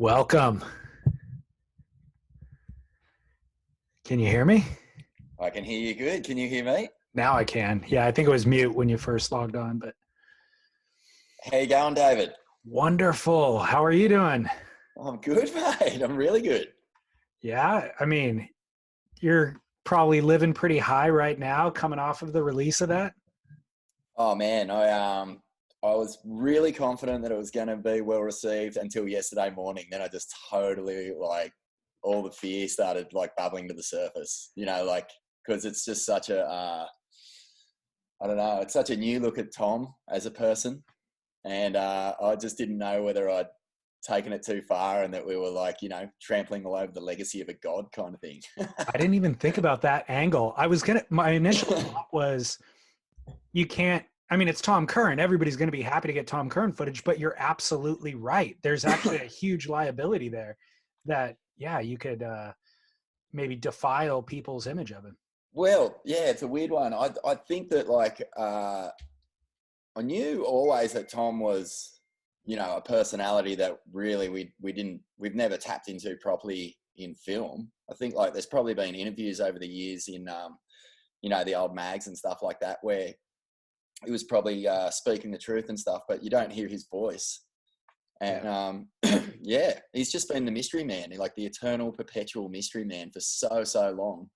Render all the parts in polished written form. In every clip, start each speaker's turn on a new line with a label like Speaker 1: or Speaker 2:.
Speaker 1: Welcome. Can you hear me?
Speaker 2: I can hear you good. Can you hear me?
Speaker 1: Now I can. Yeah, I think it was mute when you first logged on, but
Speaker 2: How you going, David?
Speaker 1: wonderful. How are you doing?
Speaker 2: I'm good, mate. I'm really good.
Speaker 1: Yeah, I mean, you're probably living pretty high right now coming off of the release of that.
Speaker 2: Oh man, I was really confident that it was going to be well received until yesterday morning. Then I just totally all the fear started bubbling to the surface. Because it's just such a I don't know, it's such a new look at Tom as a person, and I just didn't know whether I'd taken it too far and that we were trampling all over the legacy of a god kind of thing.
Speaker 1: I didn't even think about that angle. My initial thought was you can't, I mean, it's Tom Curren. Everybody's going to be happy to get Tom Curren footage, but you're absolutely right. There's actually a huge liability there that, yeah, you could maybe defile people's image of him.
Speaker 2: Well, yeah, it's a weird one. I think that I knew always that Tom was, a personality that really we've never tapped into properly in film. I think there's probably been interviews over the years in the old mags and stuff like that where he was probably speaking the truth and stuff, but you don't hear his voice. And yeah, he's just been the mystery man, like the eternal, perpetual mystery man for so long.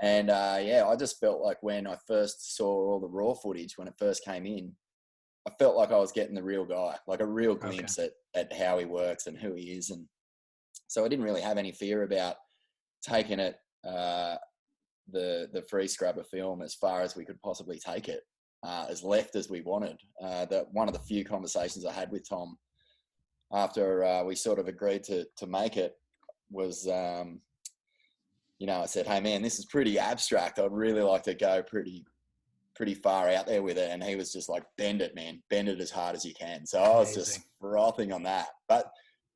Speaker 2: And I just felt like when I first saw all the raw footage when it first came in, I felt like I was getting the real guy, like a real glimpse at how he works and who he is. And so I didn't really have any fear about taking it, the free scrubber film, as far as we could possibly take it, as left as we wanted. One of the few conversations I had with Tom after we sort of agreed to make it was, I said, hey man, this is pretty abstract. I'd really like to go pretty far out there with it. And he was just like, bend it, man, bend it as hard as you can. So I was just frothing on that. But,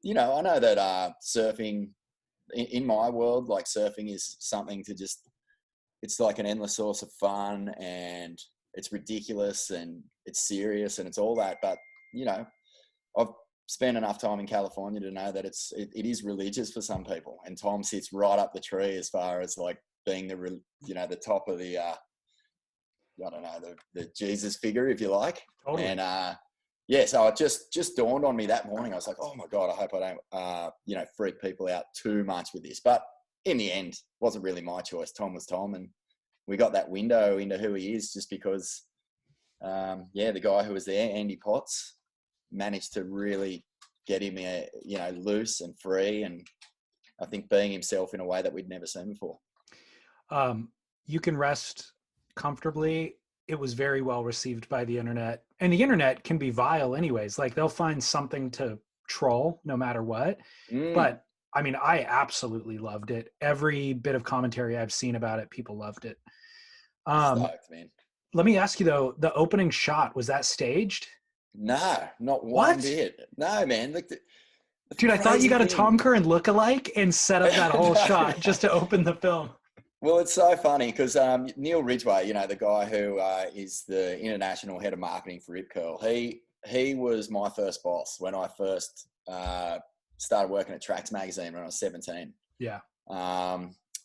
Speaker 2: I know that surfing, in my world, surfing is something to just, it's like an endless source of fun, and it's ridiculous and it's serious and it's all that. But, I've spent enough time in California to know that it is religious for some people, and Tom sits right up the tree as far as being the top of the I don't know, the Jesus figure, if you like. Totally. And so it just dawned on me that morning. I was like, oh my God, I hope I don't freak people out too much with this. But in the end, it wasn't really my choice. Tom was Tom, and we got that window into who he is just because the guy who was there, Andy Potts, managed to really get him loose and free, and I think being himself in a way that we'd never seen before.
Speaker 1: You can rest comfortably. It was very well received by the internet, and the internet can be vile anyways. They'll find something to troll no matter what. But I mean, I absolutely loved it. Every bit of commentary I've seen about it, people loved it.
Speaker 2: Stoked, man.
Speaker 1: Let me ask you though, the opening shot, was that staged?
Speaker 2: No, not one bit. No, man.
Speaker 1: Dude, I thought you got a Tom Curren lookalike and set up that whole shot just to open the film.
Speaker 2: Well, it's so funny because Neil Ridgway, the guy who is the international head of marketing for Rip Curl, he was my first boss when I first started working at Tracks magazine when I was 17.
Speaker 1: Yeah.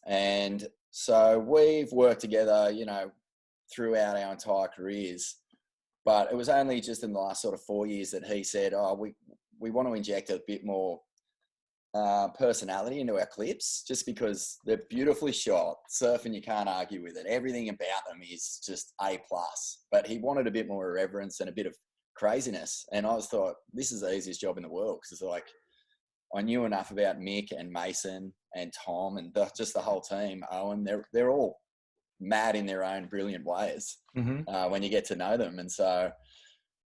Speaker 2: And so we've worked together, throughout our entire careers. But it was only just in the last sort of 4 years that he said, we want to inject a bit more personality into our clips, just because they're beautifully shot. Surfing, you can't argue with it. Everything about them is just A+. But he wanted a bit more irreverence and a bit of craziness. And I thought, this is the easiest job in the world, because it's I knew enough about Mick and Mason and Tom and just the whole team. Owen, they're all mad in their own brilliant ways when you get to know them. And so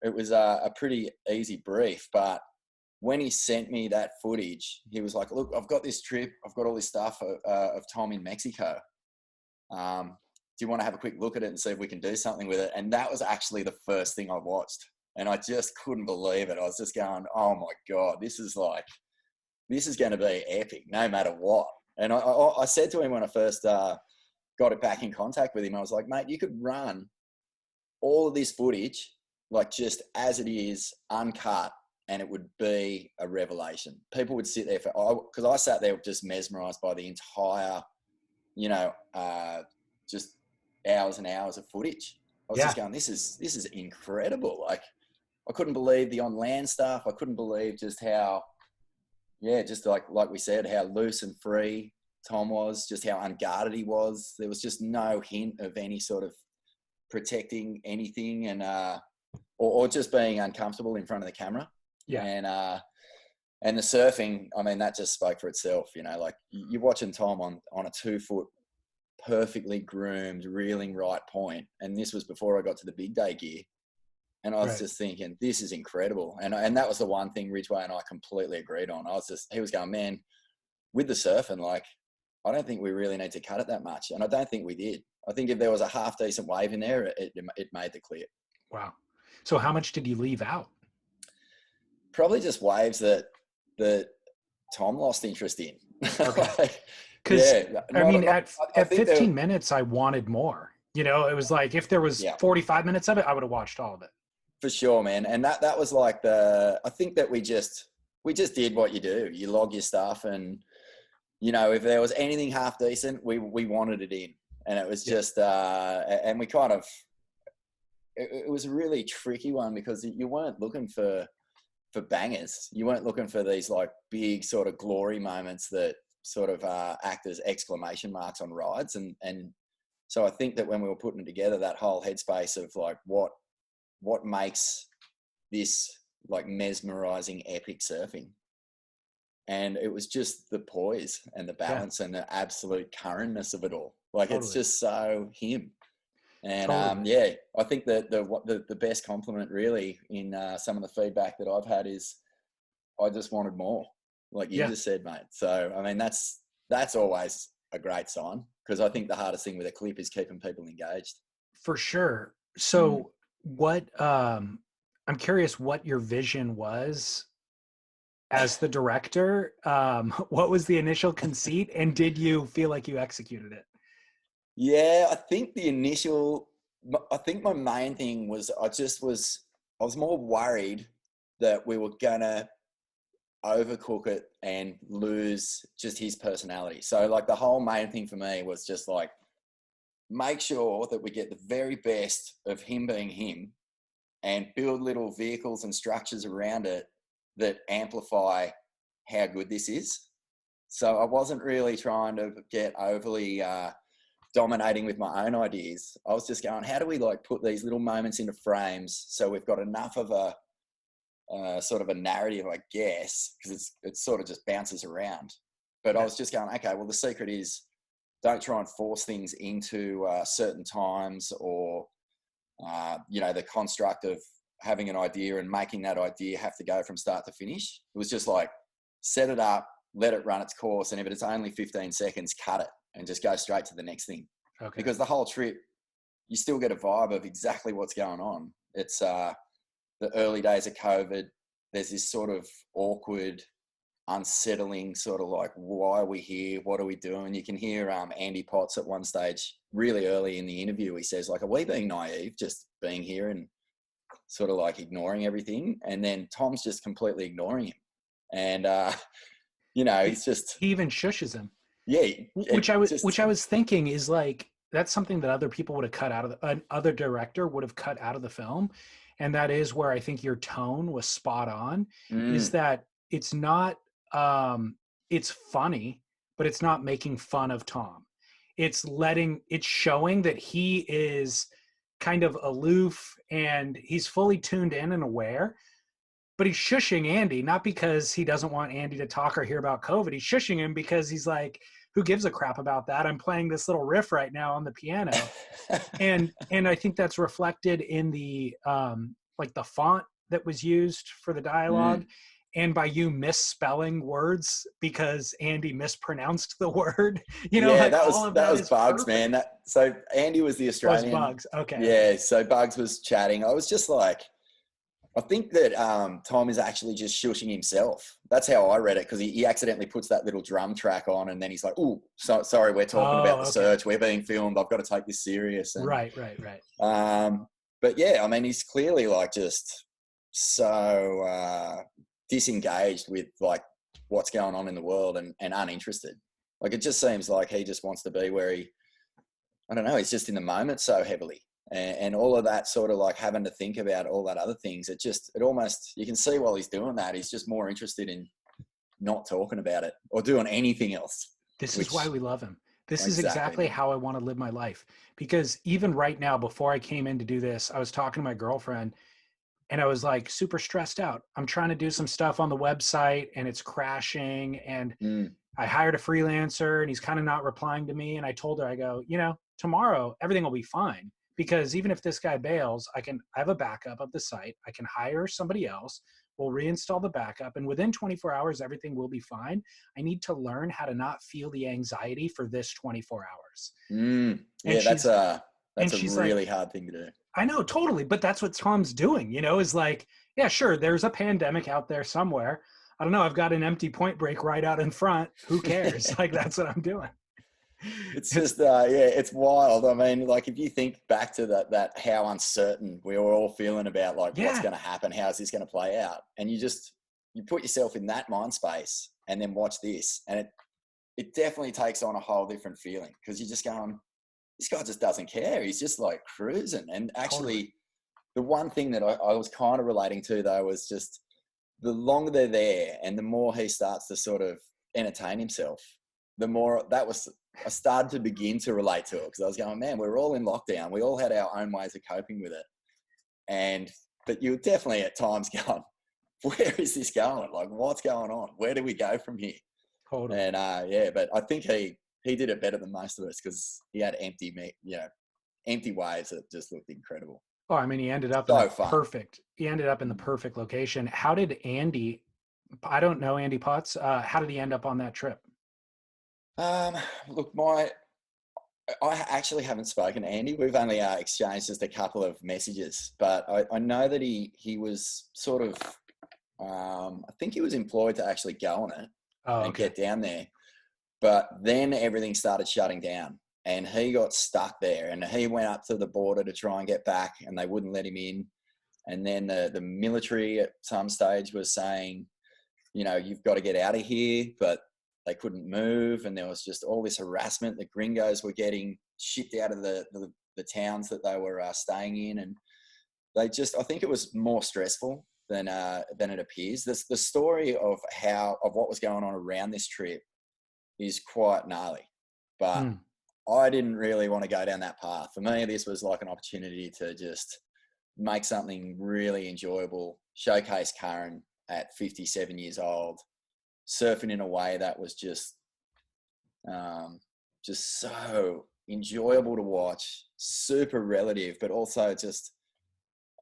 Speaker 2: it was a pretty easy brief. But when he sent me that footage, he was like, look, I've got this trip. I've got all this stuff of Tom in Mexico. Do you want to have a quick look at it and see if we can do something with it? And that was actually the first thing I watched. And I just couldn't believe it. I was just going, oh my God, this is going to be epic no matter what. And I said to him when I first got it back in contact with him, I was like, mate, you could run all of this footage, just as it is, uncut, and it would be a revelation. People would sit there because I sat there just mesmerized by the entire, just hours and hours of footage. I was just going, this is incredible. Like, I couldn't believe the on land stuff. I couldn't believe just how, just like we said, how loose and free Tom was, just how unguarded he was. There was just no hint of any sort of protecting anything, and or just being uncomfortable in front of the camera. And the surfing, I mean, that just spoke for itself. Like, you're watching Tom on a 2-foot perfectly groomed reeling right point, and this was before I got to the big day gear, and I was just thinking, this is incredible. And that was the one thing Ridgway and I completely agreed on. He was going, man, with the surfing, like, I don't think we really need to cut it that much, and I don't think we did. I think if there was a half decent wave in there, it made the clear.
Speaker 1: Wow. So how much did you leave out?
Speaker 2: Probably just waves that Tom lost interest in.
Speaker 1: Okay. Because I mean, at 15 minutes, I wanted more. It was like, if there was 45 minutes of it, I would have watched all of it.
Speaker 2: For sure, man. And that was like I think that we just did what you do. You log your stuff, and if there was anything half decent, we wanted it in. And it was just, and we kind of, it was a really tricky one, because you weren't looking for bangers. You weren't looking for these like big sort of glory moments that sort of act as exclamation marks on rides. And so I think that when we were putting together that whole headspace of like, what makes this like mesmerizing epic surfing? And it was just the poise and the balance and the absolute currenness of it all. Like, It's just so him. And I think that the best compliment really in some of the feedback that I've had is, I just wanted more, like you just said, mate. So I mean, that's always a great sign, because I think the hardest thing with a clip is keeping people engaged.
Speaker 1: For sure. So what I'm curious what your vision was as the director. What was the initial conceit, and did you feel like you executed it?
Speaker 2: Yeah, I think my main thing was, I was more worried that we were gonna overcook it and lose just his personality. So like, the whole main thing for me was just like, make sure that we get the very best of him being him, and build little vehicles and structures around it that amplify how good this is. So I wasn't really trying to get overly dominating with my own ideas. I was just going, how do we like put these little moments into frames so we've got enough of a sort of a narrative, I guess, because it sort of just bounces around. But I was just going, okay, well, the secret is, don't try and force things into certain times, or the construct of having an idea and making that idea have to go from start to finish. It was just like, set it up, let it run its course, and if it's only 15 seconds, cut it and just go straight to the next thing. Okay. Because the whole trip, you still get a vibe of exactly what's going on. It's the early days of COVID. There's this sort of awkward, unsettling sort of like, why are we here? What are we doing? You can hear Andy Potts at one stage, really early in the interview, he says like, are we being naive, just being here and sort of like ignoring everything? And then Tom's just completely ignoring him. And, he's just...
Speaker 1: He even shushes him.
Speaker 2: Yeah.
Speaker 1: Which I was thinking is like, that's something that other people would have cut out of another director would have cut out of the film. And that is where I think your tone was spot on, is that it's not, it's funny, but it's not making fun of Tom. It's showing that he is kind of aloof and he's fully tuned in and aware, but he's shushing Andy, not because he doesn't want Andy to talk or hear about COVID. He's shushing him because he's like, who gives a crap about that? I'm playing this little riff right now on the piano. and I think that's reflected in the, like the font that was used for the dialogue, and by you misspelling words because Andy mispronounced the word.
Speaker 2: Like that was Bugs, perfect. Man. So Andy was the Australian.
Speaker 1: Was Bugs, okay.
Speaker 2: Yeah, so Bugs was chatting. I was just like, I think that Tom is actually just shushing himself. That's how I read it, because he accidentally puts that little drum track on, and then he's like, "Oh, sorry, we're talking about the search. We're being filmed. I've got to take this serious." And,
Speaker 1: right.
Speaker 2: But yeah, I mean, he's clearly like just so disengaged with like what's going on in the world and uninterested. Like it just seems like he just wants to be where I don't know, he's just in the moment so heavily. And all of that sort of like having to think about all that other things, it almost, you can see while he's doing that, he's just more interested in not talking about it or doing anything else.
Speaker 1: This is why we love him. This is
Speaker 2: Exactly,
Speaker 1: exactly
Speaker 2: man.
Speaker 1: how I want to live my life. Because even right now, before I came in to do this, I was talking to my girlfriend and I was like super stressed out. I'm trying to do some stuff on the website and it's crashing. And I hired a freelancer and he's kind of not replying to me. And I told her, I go, tomorrow everything will be fine. Because even if this guy bails, I have a backup of the site. I can hire somebody else. We'll reinstall the backup. And within 24 hours, everything will be fine. I need to learn how to not feel the anxiety for this 24 hours.
Speaker 2: Yeah, that's a really
Speaker 1: like,
Speaker 2: hard thing to do.
Speaker 1: I know, totally. But that's what Tom's doing, is like, yeah, sure, there's a pandemic out there somewhere. I don't know. I've got an empty Point Break right out in front. Who cares? Like, that's what I'm doing.
Speaker 2: It's just, it's wild. I mean, like if you think back to that how uncertain we were all feeling about like what's going to happen, how's this going to play out, and you put yourself in that mind space and then watch this, and it definitely takes on a whole different feeling because you're just going, this guy just doesn't care. He's just like cruising. And actually, the one thing that I was kind of relating to though was just the longer they're there and the more he starts to sort of entertain himself, the more I started to begin to relate to it because I was going, man, we're all in lockdown. We all had our own ways of coping with it. But you were definitely at times going, where is this going? Like, what's going on? Where do we go from here?
Speaker 1: Totally.
Speaker 2: And but I think he did it better than most of us because he had empty waves that just looked incredible.
Speaker 1: Oh, I mean, he ended up He ended up in the perfect location. How did Andy? I don't know Andy Potts. How did he end up on that trip?
Speaker 2: Look, I actually haven't spoken to Andy. We've only exchanged just a couple of messages, but I know that he was sort of, I think he was employed to actually go on it and get down there. But then everything started shutting down and he got stuck there and he went up to the border to try and get back and they wouldn't let him in. And then the military at some stage was saying, you've got to get out of here, but they couldn't move. And there was just all this harassment. The gringos were getting shipped out of the towns that they were staying in. And I think it was more stressful than it appears. The story of what was going on around this trip is quite gnarly, but I didn't really want to go down that path. For me, this was like an opportunity to just make something really enjoyable, showcase Curran at 57 years old, surfing in a way that was just so enjoyable to watch, super relative, but also just,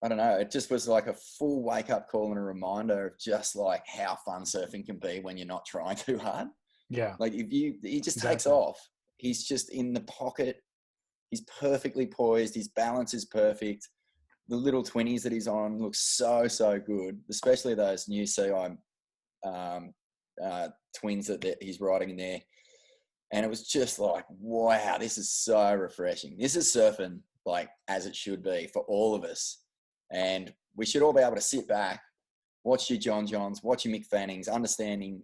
Speaker 2: I don't know, it just was like a full wake up call and a reminder of just like how fun surfing can be when you're not trying too hard.
Speaker 1: Yeah.
Speaker 2: Like he just takes off. He's just in the pocket. He's perfectly poised. His balance is perfect. The little 20s that he's on look so good, especially those new CI twins that he's riding in there. And it was just like, wow, this is so refreshing. This is surfing like as it should be for all of us. And we should all be able to sit back, watch your Johns, watch your Mick Fannings, understanding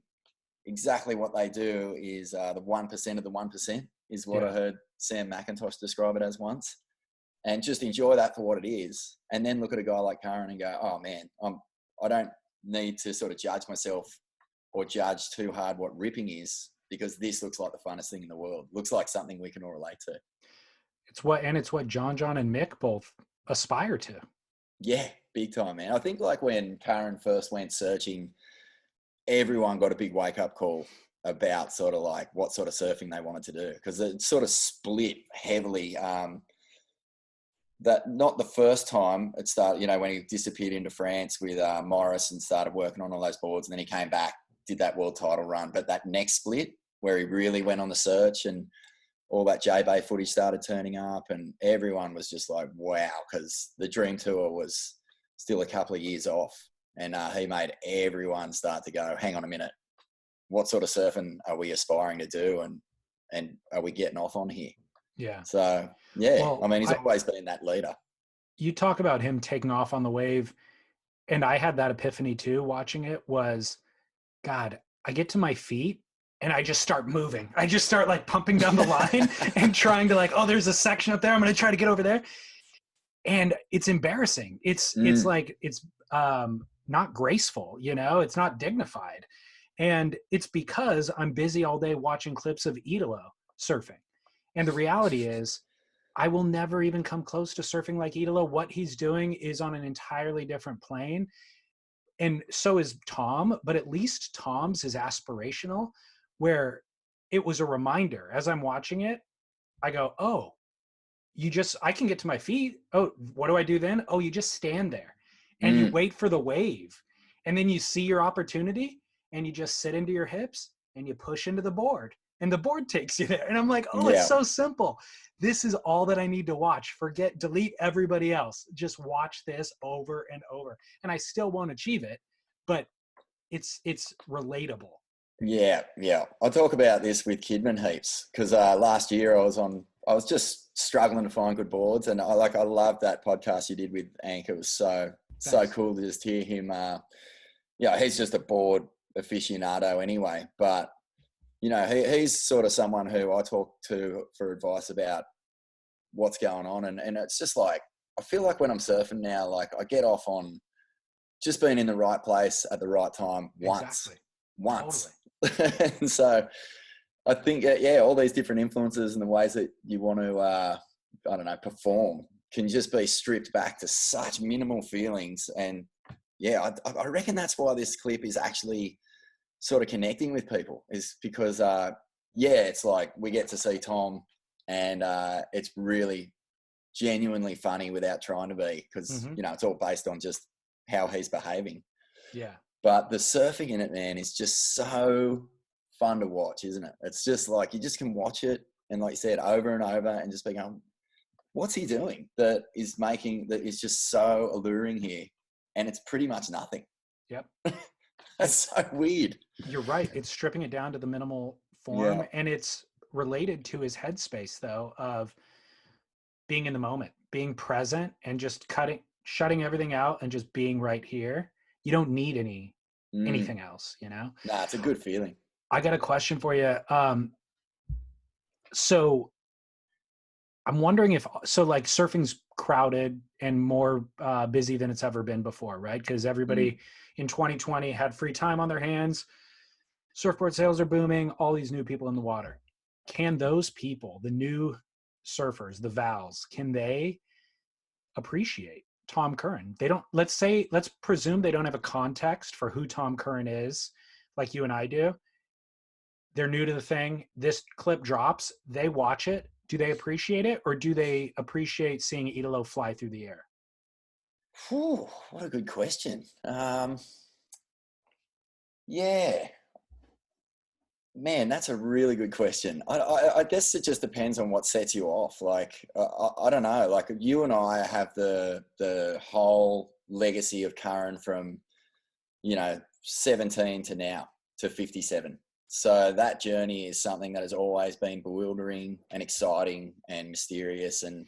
Speaker 2: exactly what they do is the 1% of the 1% is what I heard Sam McIntosh describe it as once. And just enjoy that for what it is. And then look at a guy like Curran and go, oh man, I don't need to sort of judge myself or judge too hard what ripping is because this looks like the funnest thing in the world. Looks like something we can all relate to.
Speaker 1: It's what John and Mick both aspire to.
Speaker 2: Yeah, big time, man. I think like when Curran first went searching, everyone got a big wake up call about sort of like what sort of surfing they wanted to do because it sort of split heavily. That not the first time it started, when he disappeared into France with Morris and started working on all those boards, and then he came back, did that world title run. But that next split where he really went on the search and all that J-Bay footage started turning up and everyone was just like, wow, because the Dream Tour was still a couple of years off. And he made everyone start to go, hang on a minute, what sort of surfing are we aspiring to do? And are we getting off on here?
Speaker 1: Yeah.
Speaker 2: So, yeah, well, I mean, he's always been that leader.
Speaker 1: You talk about him taking off on the wave. and I had that epiphany too watching it, was, God, I get to my feet and I just start moving. I just start like pumping down the line and trying to like, oh, there's a section up there, I'm going to try to get over there. And it's embarrassing. It's like, it's not graceful, you know, it's not dignified. And it's because I'm busy all day watching clips of Idolo surfing. And the reality is, I will never even come close to surfing like Idolo. What he's doing is on an entirely different plane. And so is Tom, but at least Tom's is aspirational, where it was a reminder as I'm watching it. I go, oh, I can get to my feet. Oh, what do I do then? Oh, you just stand there and you wait for the wave. And then you see your opportunity and you just sit into your hips and you push into the board and the board takes you there. And I'm like, oh, it's so simple. This is all that I need to watch. Delete everybody else. Just watch this over and over. And I still won't achieve it, but it's relatable.
Speaker 2: Yeah. I talk about this with Kidman heaps because last year I was just struggling to find good boards, and I loved that podcast you did with Ank. It was so cool to just hear him. He's just a board aficionado anyway, but you know, he's sort of someone who I talk to for advice about what's going on, and it's just like, I feel like when I'm surfing now, like I get off on just being in the right place at the right time once. Totally. And so I think, all these different influences and the ways that you want to, perform can just be stripped back to such minimal feelings. And I reckon that's why this clip is actually sort of connecting with people, is because, it's like we get to see Tom and it's really genuinely funny without trying to be, because, it's all based on just how he's behaving.
Speaker 1: Yeah.
Speaker 2: But the surfing in it, man, is just so fun to watch, isn't it? It's just like, you just can watch it and, like you said, over and over and just be going, what's he doing that is just so alluring here? And it's pretty much nothing.
Speaker 1: Yep.
Speaker 2: That's so weird.
Speaker 1: You're right. It's stripping it down to the minimal form. And it's related to his headspace, though, of being in the moment, being present, and just shutting everything out and just being right here. You don't need anything else, you know?
Speaker 2: Nah, it's a good feeling.
Speaker 1: I got a question for you. So I'm wondering like surfing's crowded and more busy than it's ever been before, right? Because everybody in 2020 had free time on their hands. Surfboard sales are booming, all these new people in the water. Can those people, the new surfers, the Vals, can they appreciate Tom Curren? Let's presume they don't have a context for who Tom Curren is, like you and I do. They're new to the thing. This clip drops. They watch it. Do they appreciate it, or do they appreciate seeing Idolo fly through the air?
Speaker 2: Whew, what a good question. Man, that's a really good question. I guess it just depends on what sets you off. Like, I don't know. Like, you and I have the whole legacy of Curran from, 17 to now to 57. So that journey is something that has always been bewildering and exciting and mysterious. And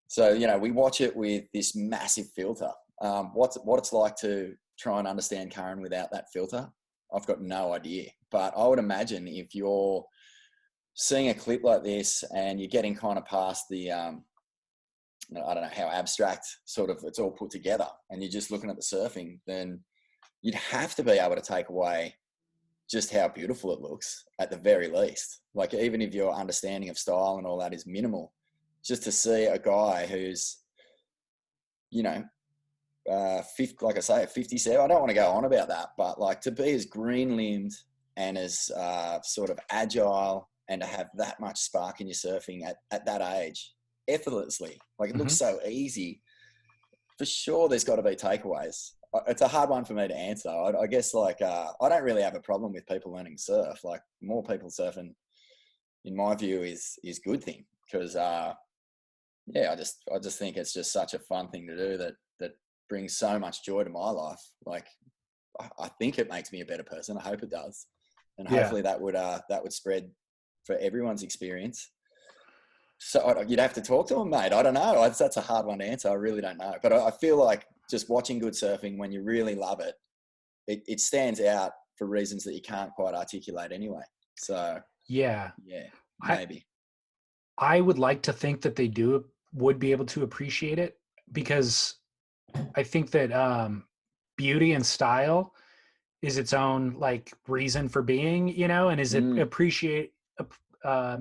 Speaker 2: so, we watch it with this massive filter. What it's like to try and understand Curran without that filter, I've got no idea. But I would imagine if you're seeing a clip like this and you're getting kind of past the, I don't know how abstract sort of it's all put together, and you're just looking at the surfing, then you'd have to be able to take away just how beautiful it looks at the very least. Like, even if your understanding of style and all that is minimal, just to see a guy who's, like I say, 57, I don't want to go on about that, but like, to be as green-limbed and as sort of agile, and to have that much spark in your surfing at that age, effortlessly, like, it looks so easy. For sure, there's got to be takeaways. It's a hard one for me to answer. I guess, like, I don't really have a problem with people learning to surf. Like, more people surfing, in my view, is a good thing, because I just think it's just such a fun thing to do that brings so much joy to my life. Like, I think it makes me a better person. I hope it does, and hopefully that would spread for everyone's experience. So you'd have to talk to them, mate. I don't know. That's a hard one to answer. I really don't know. But I feel like just watching good surfing when you really love it, it stands out for reasons that you can't quite articulate anyway. So
Speaker 1: Yeah.
Speaker 2: yeah,
Speaker 1: I,
Speaker 2: maybe.
Speaker 1: I would like to think that they would be able to appreciate it, because I think that beauty and style is its own like reason for being, you know, and is it
Speaker 2: Mm.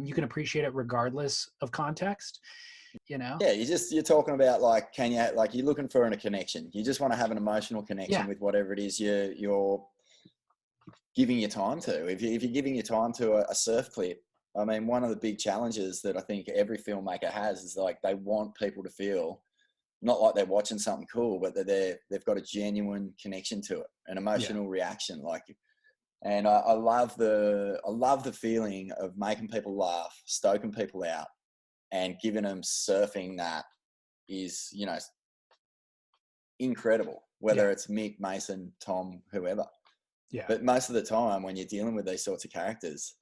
Speaker 1: you can appreciate it regardless of context, you know?
Speaker 2: Yeah, you're talking about like, like you're looking for a connection. You just want to have an emotional connection
Speaker 1: Yeah,
Speaker 2: with whatever it is you're giving your time to. If you're giving your time to a surf clip, I mean, one of the big challenges that I think every filmmaker has is like they want people to feel not like they're watching something cool, but that they've got a genuine connection to it, an
Speaker 1: yeah,
Speaker 2: emotional reaction. Like, and I love the feeling of making people laugh, stoking people out, and giving them surfing that is, you know, incredible.
Speaker 1: yeah,
Speaker 2: Whether it's Mick, Mason, Tom, whoever.
Speaker 1: yeah,
Speaker 2: But most of the time, when you're dealing with these sorts of characters,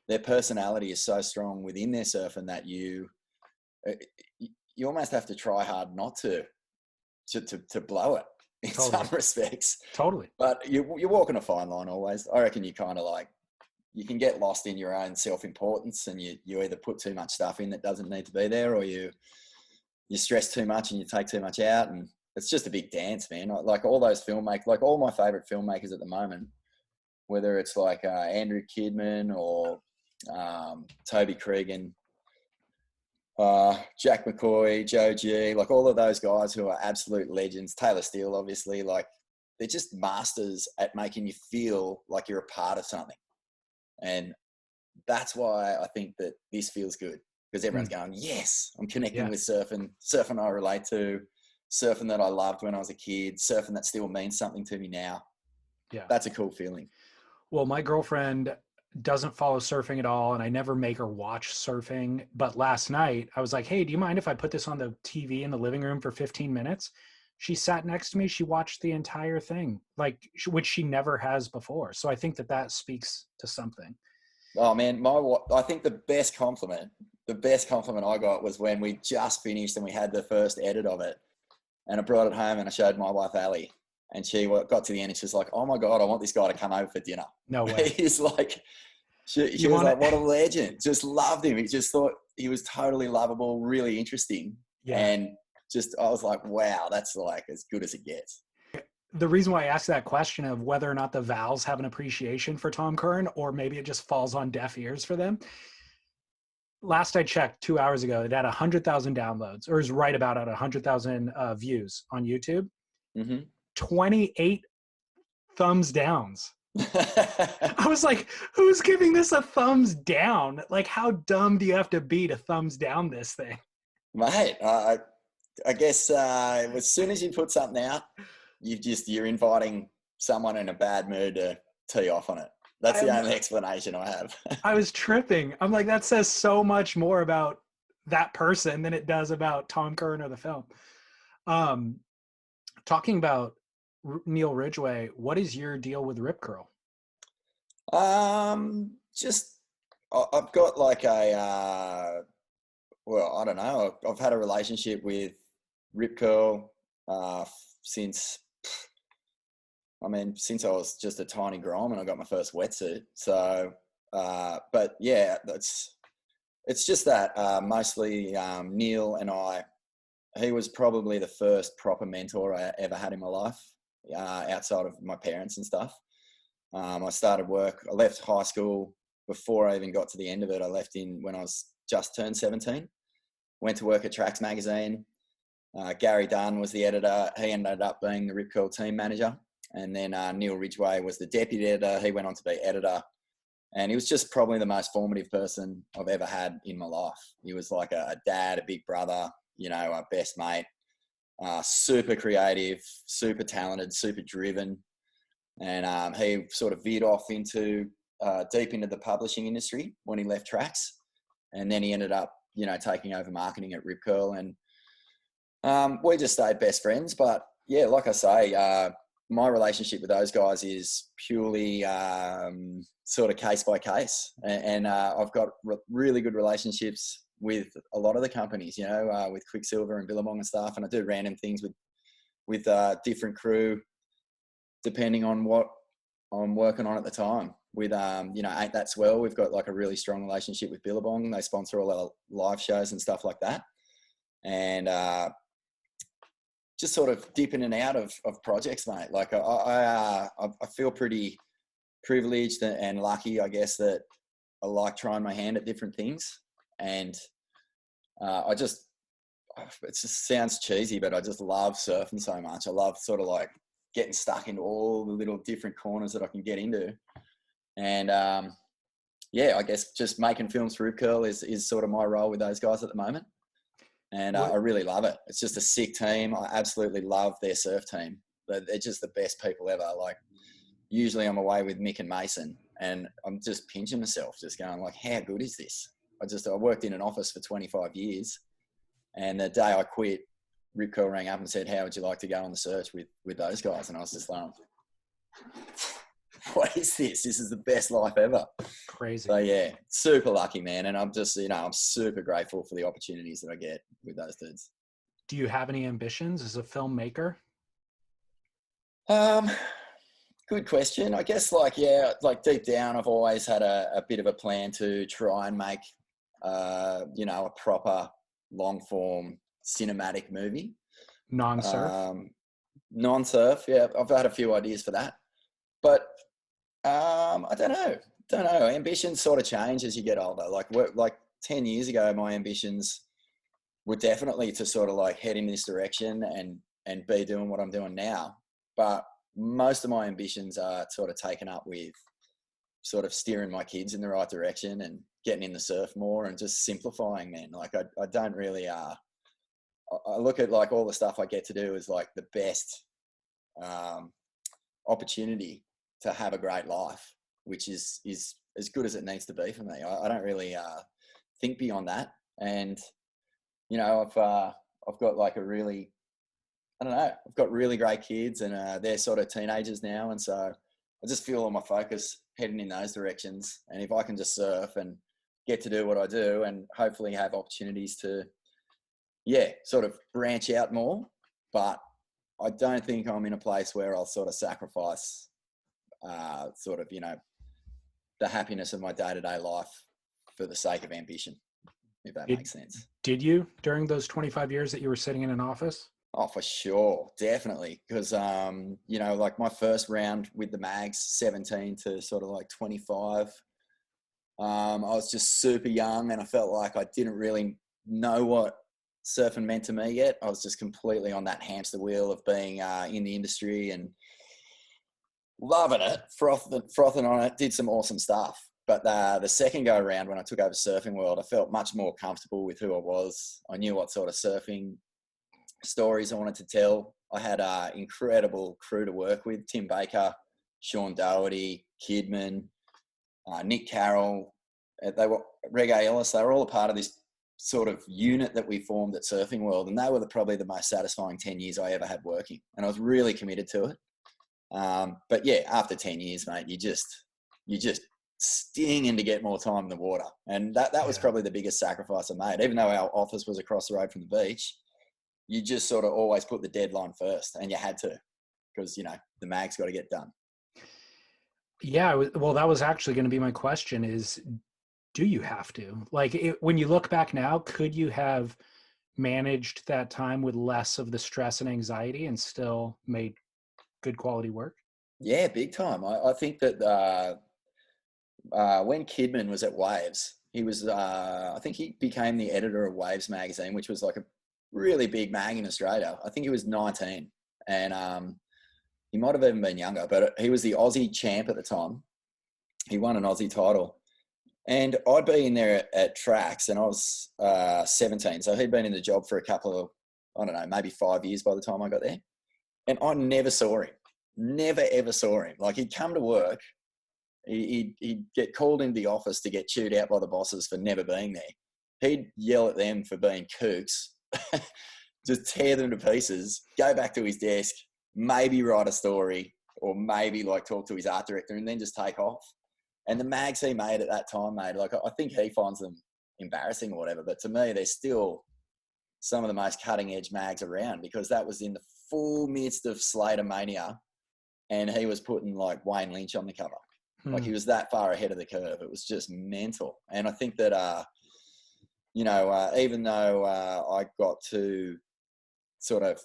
Speaker 2: their personality is so strong within their surfing that you almost have to try hard not to blow it in some
Speaker 1: totally,
Speaker 2: respects.
Speaker 1: totally.
Speaker 2: But you're walking a fine line always. I reckon you kind of like, you can get lost in your own self-importance, and you either put too much stuff in that doesn't need to be there, or you stress too much and you take too much out, and it's just a big dance, man. Like all those filmmakers, like all my favorite filmmakers at the moment, whether it's like Andrew Kidman or Toby Cregan, Jack McCoy, Joe G, like all of those guys who are absolute legends. Taylor Steele, obviously, like they're just masters at making you feel like you're a part of something. And that's why I think that this feels good, because everyone's going, yes, I'm connecting
Speaker 1: Yeah,
Speaker 2: with surfing I relate to, surfing that I loved when I was a kid, surfing that still means something to me now.
Speaker 1: yeah.
Speaker 2: That's a cool feeling.
Speaker 1: Well, my girlfriend doesn't follow surfing at all, and I never make her watch surfing. But last night, I was like, hey, do you mind if I put this on the TV in the living room for 15 minutes? She sat next to me. She watched the entire thing, like, which she never has before. So I think that that speaks to something.
Speaker 2: Oh man, I think the best compliment I got was when we just finished and we had the first edit of it, and I brought it home and I showed my wife Ali, and she got to the end and she was like, "Oh my god, I want this guy to come over for dinner."
Speaker 1: No way.
Speaker 2: He's like, she
Speaker 1: You
Speaker 2: was
Speaker 1: want
Speaker 2: like,
Speaker 1: it?
Speaker 2: "What a legend!" Just loved him. He just thought he was totally lovable, really interesting,
Speaker 1: Yeah.
Speaker 2: and just I was like, "Wow, that's like as good as it gets."
Speaker 1: The reason why I asked that question of whether or not the Vals have an appreciation for Tom Curren, or maybe it just falls on deaf ears for them. Last I checked 2 hours ago, it had 100,000 downloads, or is right about at 100,000 views on YouTube.
Speaker 2: Mm-hmm.
Speaker 1: 28 thumbs downs. I was like, who's giving this a thumbs down? Like, how dumb do you have to be to thumbs down this thing?
Speaker 2: Mate, I guess as soon as you put something out, you're inviting someone in a bad mood to tee off on it. That's the only explanation I have.
Speaker 1: I was tripping. I'm like, that says so much more about that person than it does about Tom Curren or the film. Um, Talking about Neil Ridgway, what is your deal with Rip Curl?
Speaker 2: Just I've got like well, I don't know. I've had a relationship with Rip Curl since since I was just a tiny grom and I got my first wetsuit. So, but yeah, it's just that mostly Neil and I. He was probably the first proper mentor I ever had in my life, outside of my parents and stuff. I started work. I left high school before I even got to the end of it. I left when I was just turned 17. Went to work at Tracks magazine. Gary Dunn was the editor. He ended up being the Rip Curl team manager. And then Neil Ridgway was the deputy editor. He went on to be editor. And he was just probably the most formative person I've ever had in my life. He was like a dad, a big brother, you know, a best mate. Super creative, super talented, super driven. And he sort of veered off into deep into the publishing industry when he left Tracks. And then he ended up, you know, taking over marketing at Rip Curl. And we just stayed best friends. But yeah, like I say, my relationship with those guys is purely sort of case by case. And I've got really good relationships with a lot of the companies, you know, with Quicksilver and Billabong and stuff. And I do random things with with different crew, depending on what I'm working on at the time. With Ain't That Swell, we've got like a really strong relationship with Billabong. They sponsor all our live shows and stuff like that, and just sort of dip in and out of projects, mate. Like I feel pretty privileged and lucky, I guess, that I like trying my hand at different things, and it just sounds cheesy, but I just love surfing so much. I love sort of like getting stuck into all the little different corners that I can get into. And I guess just making films for Rip Curl is sort of my role with those guys at the moment. And I really love it. It's just a sick team. I absolutely love their surf team. They're just the best people ever. Like, usually I'm away with Mick and Mason, and I'm just pinching myself, just going like, how good is this? I worked in an office for 25 years, and the day I quit, Rip Curl rang up and said, how would you like to go on the search with those guys? And I was just like, what is this? This is the best life ever.
Speaker 1: Crazy.
Speaker 2: So yeah, super lucky, man. And I'm just, I'm super grateful for the opportunities that I get with those dudes.
Speaker 1: Do you have any ambitions as a filmmaker?
Speaker 2: Good question. I guess like deep down, I've always had a bit of a plan to try and make, a proper long form cinematic movie.
Speaker 1: Non-surf?
Speaker 2: Non-surf. Yeah. I've had a few ideas for that, but I don't know. Ambitions sort of change as you get older. Like 10 years ago, my ambitions were definitely to sort of like head in this direction and be doing what I'm doing now. But most of my ambitions are sort of taken up with sort of steering my kids in the right direction and getting in the surf more and just simplifying, man. Like I don't really, I look at like all the stuff I get to do as like the best opportunity to have a great life, which is as good as it needs to be for me. I don't really think beyond that. And, I've got like I've got really great kids, and they're sort of teenagers now. And so I just feel all my focus heading in those directions. And if I can just surf and get to do what I do and hopefully have opportunities to, sort of branch out more. But I don't think I'm in a place where I'll sort of sacrifice the happiness of my day-to-day life for the sake of ambition, if that makes sense.
Speaker 1: Did you during those 25 years that you were sitting in an office?
Speaker 2: Oh, for sure. Definitely. Because, like my first round with the mags, 17 to sort of like 25, I was just super young, and I felt like I didn't really know what surfing meant to me yet. I was just completely on that hamster wheel of being in the industry and loving it, frothing on it, did some awesome stuff. But the second go around, when I took over Surfing World, I felt much more comfortable with who I was. I knew what sort of surfing stories I wanted to tell. I had an incredible crew to work with: Tim Baker, Sean Doherty, Kidman, Nick Carroll. They were Reggae Ellis. They were all a part of this sort of unit that we formed at Surfing World, and they were probably the most satisfying 10 years I ever had working, and I was really committed to it. But yeah, after 10 years, mate, you just stinging to get more time in the water. And that was probably the biggest sacrifice I made. Even though our office was across the road from the beach, you just sort of always put the deadline first, and you had to, because, the mag's got to get done.
Speaker 1: Yeah. Well, that was actually going to be my question is, do you have to? Like, when you look back now, could you have managed that time with less of the stress and anxiety and still made good quality work?
Speaker 2: Yeah, big time. I think that when Kidman was at Waves, he was, I think he became the editor of Waves magazine, which was like a really big mag in Australia. I think he was 19, and he might have even been younger, but he was the Aussie champ at the time. He won an Aussie title. And I'd be in there at tracks, and I was 17. So he'd been in the job for a couple of, I don't know, maybe 5 years by the time I got there. And I never saw him. Never, ever saw him. Like, he'd come to work. He'd get called into the office to get chewed out by the bosses for never being there. He'd yell at them for being kooks, just tear them to pieces, go back to his desk, maybe write a story, or maybe like talk to his art director, and then just take off. And the mags he made at that time, mate, like, I think he finds them embarrassing or whatever, but to me, they're still some of the most cutting edge mags around, because that was in the full midst of Slater mania, and he was putting like Wayne Lynch on the cover. Like he was that far ahead of the curve. It was just mental. And I think that, even though I got to sort of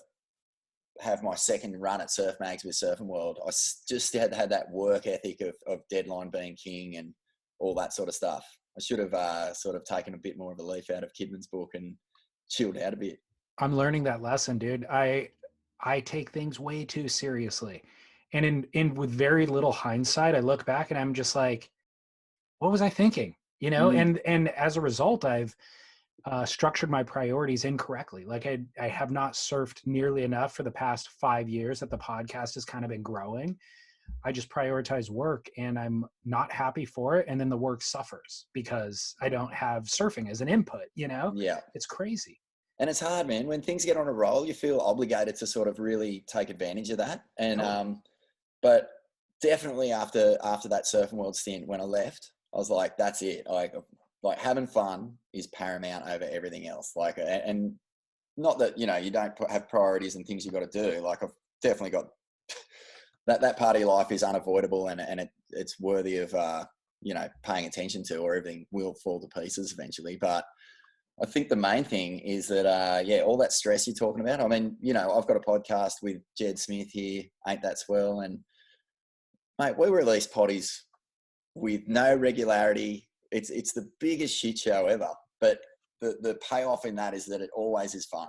Speaker 2: have my second run at surf mags with Surfing World, I just had that work ethic of deadline being king and all that sort of stuff. I should have sort of taken a bit more of a leaf out of Kidman's book and chilled out a bit.
Speaker 1: I'm learning that lesson, dude. I take things way too seriously. And in with very little hindsight, I look back and I'm just like, what was I thinking? You know,
Speaker 2: Mm.
Speaker 1: and as a result, I've structured my priorities incorrectly. Like I have not surfed nearly enough for the past 5 years that the podcast has kind of been growing. I just prioritize work and I'm not happy for it. And then the work suffers because I don't have surfing as an input, you know?
Speaker 2: Yeah.
Speaker 1: It's crazy.
Speaker 2: And it's hard, man. When things get on a roll, you feel obligated to sort of really take advantage of that. And, but definitely after that Surfing World stint, when I left, I was like, that's it. Like having fun is paramount over everything else. Like, and not that, you don't have priorities and things you've got to do. Like I've definitely got that part of your life is unavoidable and it's worthy of, paying attention to, or everything will fall to pieces eventually. But I think the main thing is that, all that stress you're talking about. I mean, I've got a podcast with Jed Smith here, Ain't That Swell? And mate, we release potties with no regularity. It's the biggest shit show ever, but the payoff in that is that it always is fun.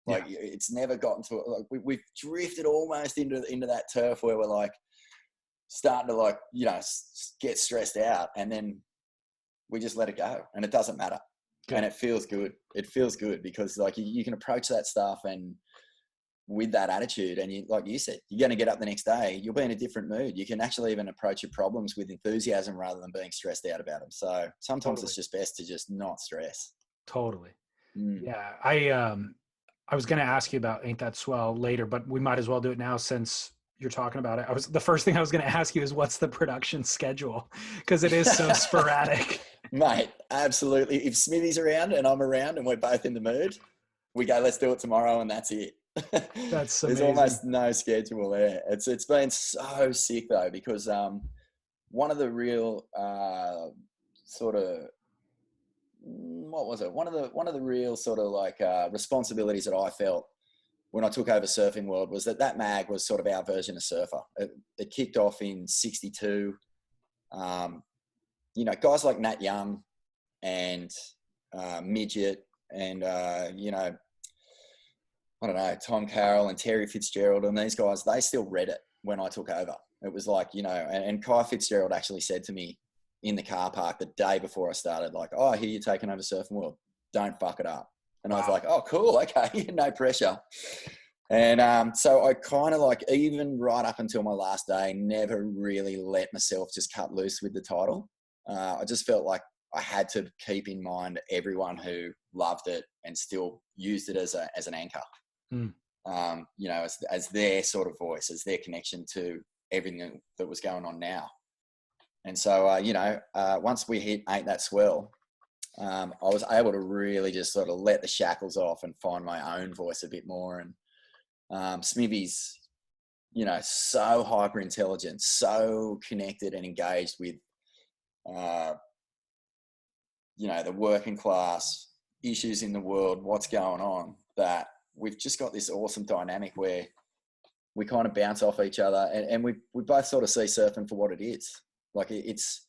Speaker 2: Like it's never gotten to like we've drifted almost into that turf where we're like starting to get stressed out, and then we just let it go, and it doesn't matter. Good. And it feels good. It feels good because like you can approach that stuff and with that attitude, and you, like you said, you're going to get up the next day, you'll be in a different mood. You can actually even approach your problems with enthusiasm rather than being stressed out about them. So sometimes It's just best to just not stress.
Speaker 1: Totally. Yeah. I was going to ask you about Ain't That Swell later, but we might as well do it now since you're talking about it. The first thing I was going to ask you is what's the production schedule? Because it is so sporadic.
Speaker 2: Mate, absolutely. If Smithy's around and I'm around and we're both in the mood, we go, let's do it tomorrow, and that's it.
Speaker 1: That's
Speaker 2: There's
Speaker 1: amazing.
Speaker 2: almost no schedule there. It's been so sick though, because one of the real one of the real sort of like responsibilities that I felt when I took over Surfing World was that mag was sort of our version of Surfer. It kicked off in '62. Guys like Nat Young and Midget and I don't know, Tom Curren and Terry Fitzgerald and these guys, they still read it when I took over. It was like, and Kai Fitzgerald actually said to me in the car park the day before I started, like, oh, I hear you're taking over Surfing World. Don't fuck it up. And I was like, oh, cool. Okay. No pressure. And so I kind of like, even right up until my last day, never really let myself just cut loose with the title. I just felt like I had to keep in mind everyone who loved it and still used it as an anchor. As their sort of voice, as their connection to everything that was going on now. And so, once we hit Ain't That Swell, I was able to really just sort of let the shackles off and find my own voice a bit more. And Smithy's, so hyper intelligent, so connected and engaged with, the working class issues in the world, what's going on, that we've just got this awesome dynamic where we kind of bounce off each other, and we both sort of see surfing for what it is. Like it's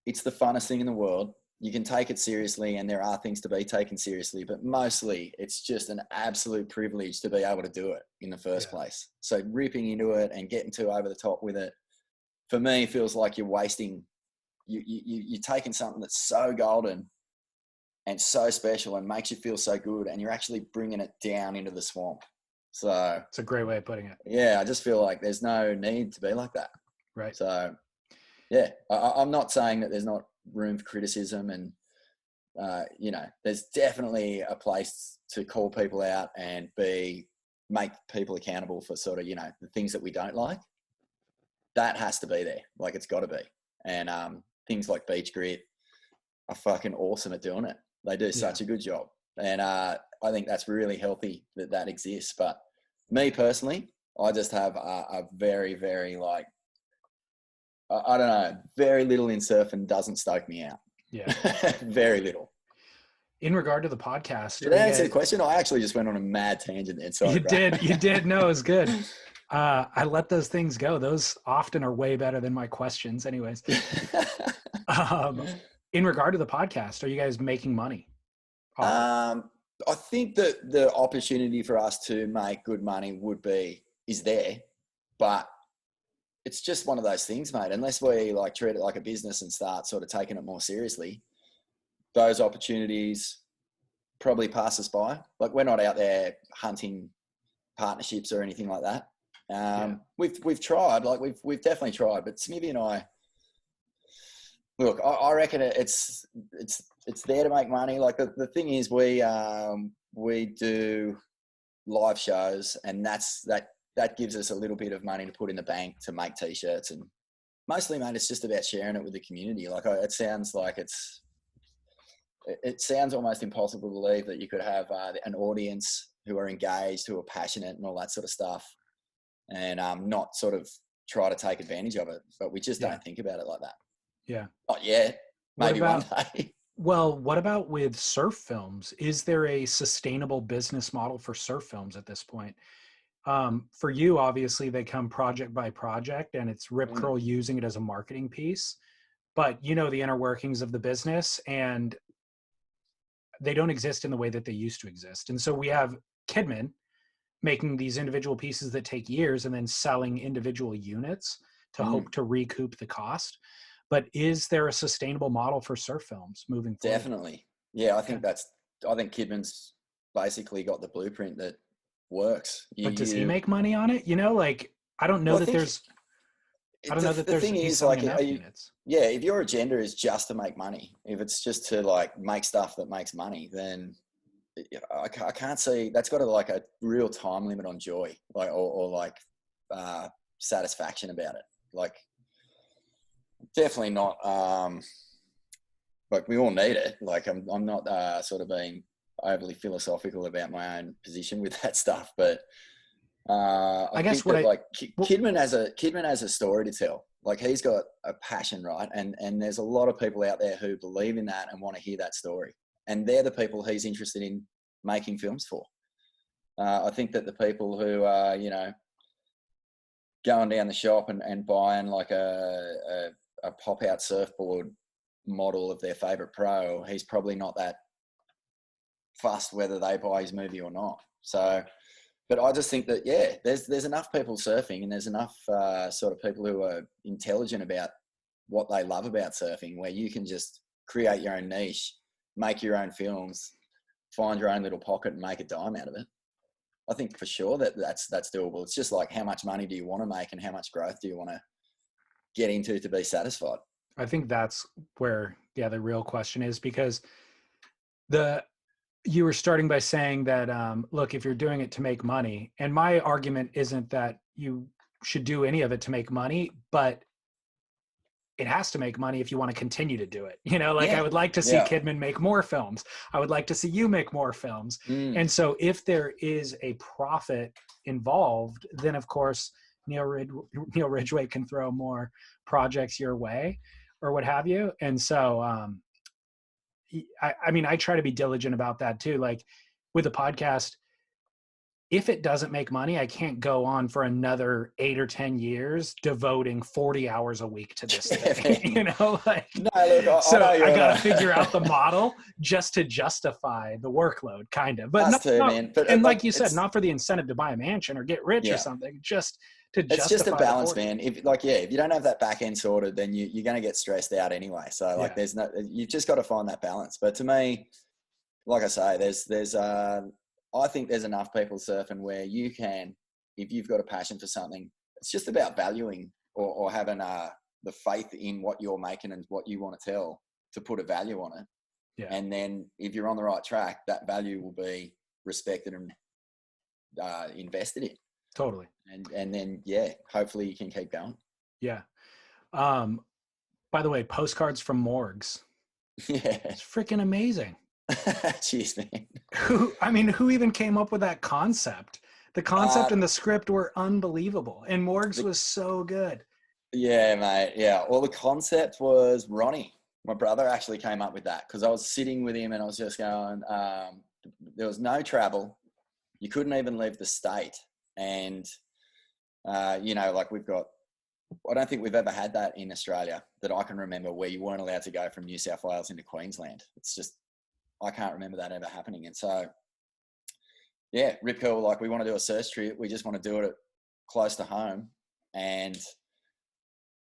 Speaker 2: the funnest thing in the world. You can take it seriously, and there are things to be taken seriously, but mostly it's just an absolute privilege to be able to do it in the first place. So ripping into it and getting too over the top with it, for me, feels like you're wasting, you're taking something that's so golden and so special and makes you feel so good, and you're actually bringing it down into the swamp. So
Speaker 1: it's a great way of putting it.
Speaker 2: Yeah, I just feel like there's no need to be like that.
Speaker 1: Right.
Speaker 2: So, yeah, I'm not saying that there's not room for criticism, and there's definitely a place to call people out and make people accountable for sort of the things that we don't like. That has to be there. Like, it's got to be. And things like Beach Grit are fucking awesome at doing it. They do such a good job. And I I think that's really healthy that exists. But me personally, I just have a very, very like, I don't know, very little in surfing doesn't stoke me out.
Speaker 1: Yeah.
Speaker 2: Very little.
Speaker 1: In regard to the podcast,
Speaker 2: Did
Speaker 1: are
Speaker 2: that
Speaker 1: you
Speaker 2: answer the
Speaker 1: guys,
Speaker 2: question? I actually just went on a mad tangent then. Sorry, bro.
Speaker 1: you did. No, it was good. I let those things go. Those often are way better than my questions anyways. Um, in regard to the podcast, are you guys making money?
Speaker 2: I think that the opportunity for us to make good money is there, but it's just one of those things, mate. Unless we like treat it like a business and start sort of taking it more seriously, those opportunities probably pass us by. Like we're not out there hunting partnerships or anything like that. We've tried, like we've definitely tried, but Smithy and I, look, I reckon it's there to make money. Like the thing is, we do live shows, and that gives us a little bit of money to put in the bank to make t-shirts, and mostly, mate, it's just about sharing it with the community. Like it sounds like it sounds almost impossible to believe that you could have an audience who are engaged, who are passionate, and all that sort of stuff, and not sort of try to take advantage of it. But we just don't think about it like that.
Speaker 1: Yeah.
Speaker 2: Not yet. Maybe one day.
Speaker 1: Well, what about with surf films? Is there a sustainable business model for surf films at this point? For you, obviously, they come project by project, and it's Rip Curl using it as a marketing piece. But you know the inner workings of the business, and they don't exist in the way that they used to exist. And so we have Kidman making these individual pieces that take years and then selling individual units to hope to recoup the cost. But is there a sustainable model for surf films moving forward?
Speaker 2: Definitely. Yeah, I think Kidman's basically got the blueprint that works.
Speaker 1: But does he make money on it? You know, like, I don't know that there's he's selling enough units.
Speaker 2: Yeah, if your agenda is just to make money, if it's just to like make stuff that makes money, then I can't see, that's got like a real time limit on joy, like or like satisfaction about it. Like definitely not. Like we all need it. Like I'm not sort of being overly philosophical about my own position with that stuff, but I guess Kidman has a story to tell. Like he's got a passion, right? And there's a lot of people out there who believe in that and want to hear that story. And they're the people he's interested in making films for. I think that the people who are, you know, going down the shop and buying like a pop-out surfboard model of their favorite pro, he's probably not that fussed whether they buy his movie or not. So, but I just think that, yeah, there's enough people surfing, and there's enough sort of people who are intelligent about what they love about surfing, where you can just create your own niche, make your own films, find your own little pocket and make a dime out of it. I think for sure that's doable. It's just like, how much money do you want to make and how much growth do you want to get into to be satisfied?
Speaker 1: I think that's where, the real question is, because you were starting by saying that, look, if you're doing it to make money, and my argument isn't that you should do any of it to make money, but it has to make money if you want to continue to do it. You know, like I would like to see Kidman make more films. I would like to see you make more films. And so if there is a profit involved, then of course, Neil Ridgway can throw more projects your way or what have you. And so, I mean, I try to be diligent about that too. Like with a podcast, if it doesn't make money, I can't go on for another 8 or 10 years devoting 40 hours a week to this thing. You know, like, I got to figure out the model just to justify the workload, kind of. But like you said, not for the incentive to buy a mansion or get rich or something, just to justify. It's just a balance,
Speaker 2: man. If you don't have that back end sorted, then you're going to get stressed out anyway. So like, you've just got to find that balance. But to me, like I say, I think there's enough people surfing where you can, if you've got a passion for something, it's just about valuing or having the faith in what you're making and what you want to tell to put a value on it. Yeah. And then if you're on the right track, that value will be respected and invested in.
Speaker 1: Totally.
Speaker 2: And then, hopefully you can keep going.
Speaker 1: Yeah. By the way, Postcards from Morgs.
Speaker 2: Yeah.
Speaker 1: It's freaking amazing.
Speaker 2: Cheers, man.
Speaker 1: Who even came up with that concept? The concept
Speaker 2: Uh,
Speaker 1: and the script were unbelievable, and Morgs
Speaker 2: the,
Speaker 1: was so good.
Speaker 2: yeah, mate. Yeah. Well, the concept was Ronnie. My brother actually came up with that because I was sitting with him and I was just going, there was no travel. You couldn't even leave the state. And, like I don't think we've ever had that in Australia that I can remember where you weren't allowed to go from New South Wales into Queensland. It's just, I can't remember that ever happening. And so, yeah, Rip Curl, like we want to do a search trip. We just want to do it close to home. And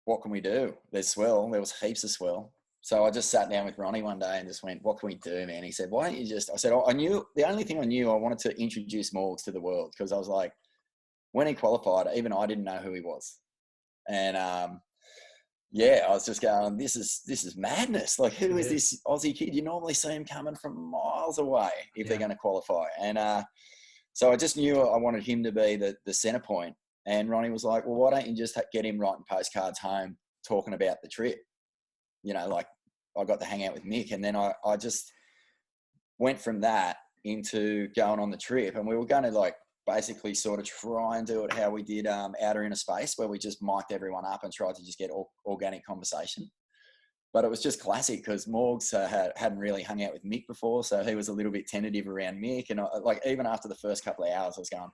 Speaker 2: what can we do? There's swell. There was heaps of swell. So I just sat down with Ronnie one day and just went, what can we do, man? He said, why don't you just, I said, I knew, the only thing I knew, I wanted to introduce Morgs to the world because I was like, when he qualified, even I didn't know who he was. And I was just going, this is madness. Like, who is this Aussie kid? You normally see him coming from miles away if they're going to qualify. And so I just knew I wanted him to be the center point. And Ronnie was like, well, why don't you just get him writing postcards home talking about the trip? Like I got to hang out with Mick. And then I just went from that into going on the trip. And we were going to like basically sort of try and do it how we did Outer Inner Space, where we just mic'd everyone up and tried to just get organic conversation. But it was just classic because Morgs hadn't really hung out with Mick before. So he was a little bit tentative around Mick. And even after the first couple of hours, I was going,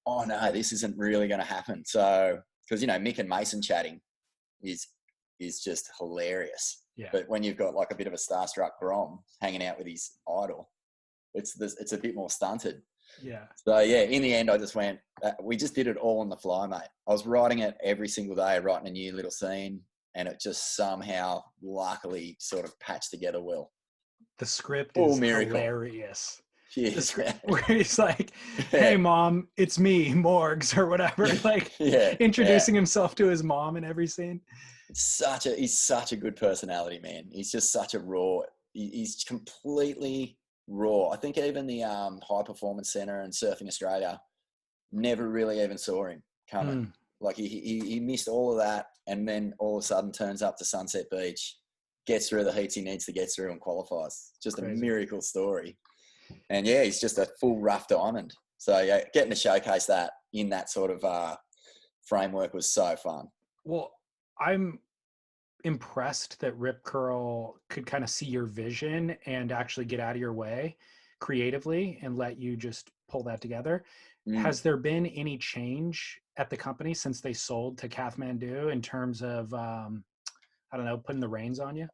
Speaker 2: oh no, this isn't really going to happen. So, because, Mick and Mason chatting is just hilarious.
Speaker 1: Yeah.
Speaker 2: But when you've got like a bit of a starstruck Grom hanging out with his idol, it's a bit more stunted.
Speaker 1: Yeah.
Speaker 2: So yeah, in the end, I just went, we just did it all on the fly, mate. I was writing it every single day, writing a new little scene, and it just somehow luckily sort of patched together well.
Speaker 1: The script
Speaker 2: All
Speaker 1: is
Speaker 2: miracle.
Speaker 1: hilarious.
Speaker 2: Yes.
Speaker 1: The script where he's like, hey mom, it's me, Morgs, or whatever. Like introducing himself to his mom in every scene.
Speaker 2: He's such a good personality, man. He's just such a raw, he's completely raw. I think even the High Performance Centre and Surfing Australia never really even saw him coming. Like he missed all of that, and then all of a sudden turns up to Sunset Beach, gets through the heats he needs to get through and qualifies. Just crazy. A miracle story. And yeah, he's just a full rough diamond. So yeah, getting to showcase that in that sort of framework was so fun.
Speaker 1: Well, I'm impressed that Rip Curl could kind of see your vision and actually get out of your way creatively and let you just pull that together. Has there been any change at the company since they sold to Kathmandu in terms of, putting the reins on you?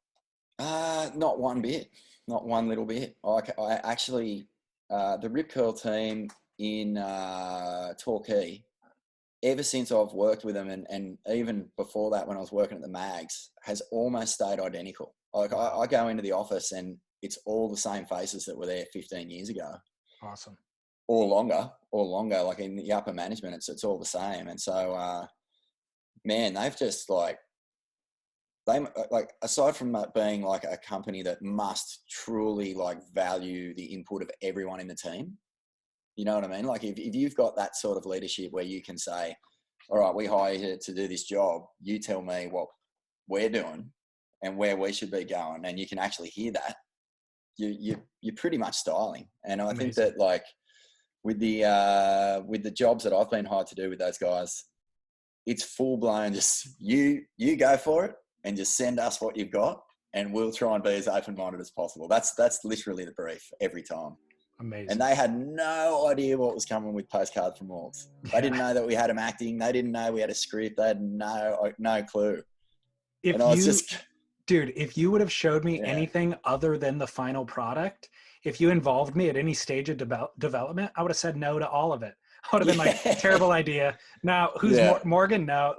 Speaker 2: Not one bit, not one little bit. I actually, the Rip Curl team in Torquay, ever since I've worked with them, and even before that when I was working at the mags, has almost stayed identical. Like I go into the office and it's all the same faces that were there 15 years ago.
Speaker 1: Awesome.
Speaker 2: Or longer, like in the upper management, it's all the same. And so, man, they've just aside from being like a company that must truly like value the input of everyone in the team, you know what I mean? Like if you've got that sort of leadership where you can say, all right, we hire you to do this job, you tell me what we're doing and where we should be going, and you can actually hear that, you're pretty much styling. And I think that like with the jobs that I've been hired to do with those guys, it's full blown just you go for it and just send us what you've got and we'll try and be as open-minded as possible. That's literally the brief every time.
Speaker 1: Amazing.
Speaker 2: And they had no idea what was coming with Postcards from Morgs. They didn't know that we had them acting. They didn't know we had a script. They had no clue.
Speaker 1: Dude, if you would have showed me anything other than the final product, if you involved me at any stage of development, I would have said no to all of it. I would have been like, terrible idea. Now, who's Morgan? No,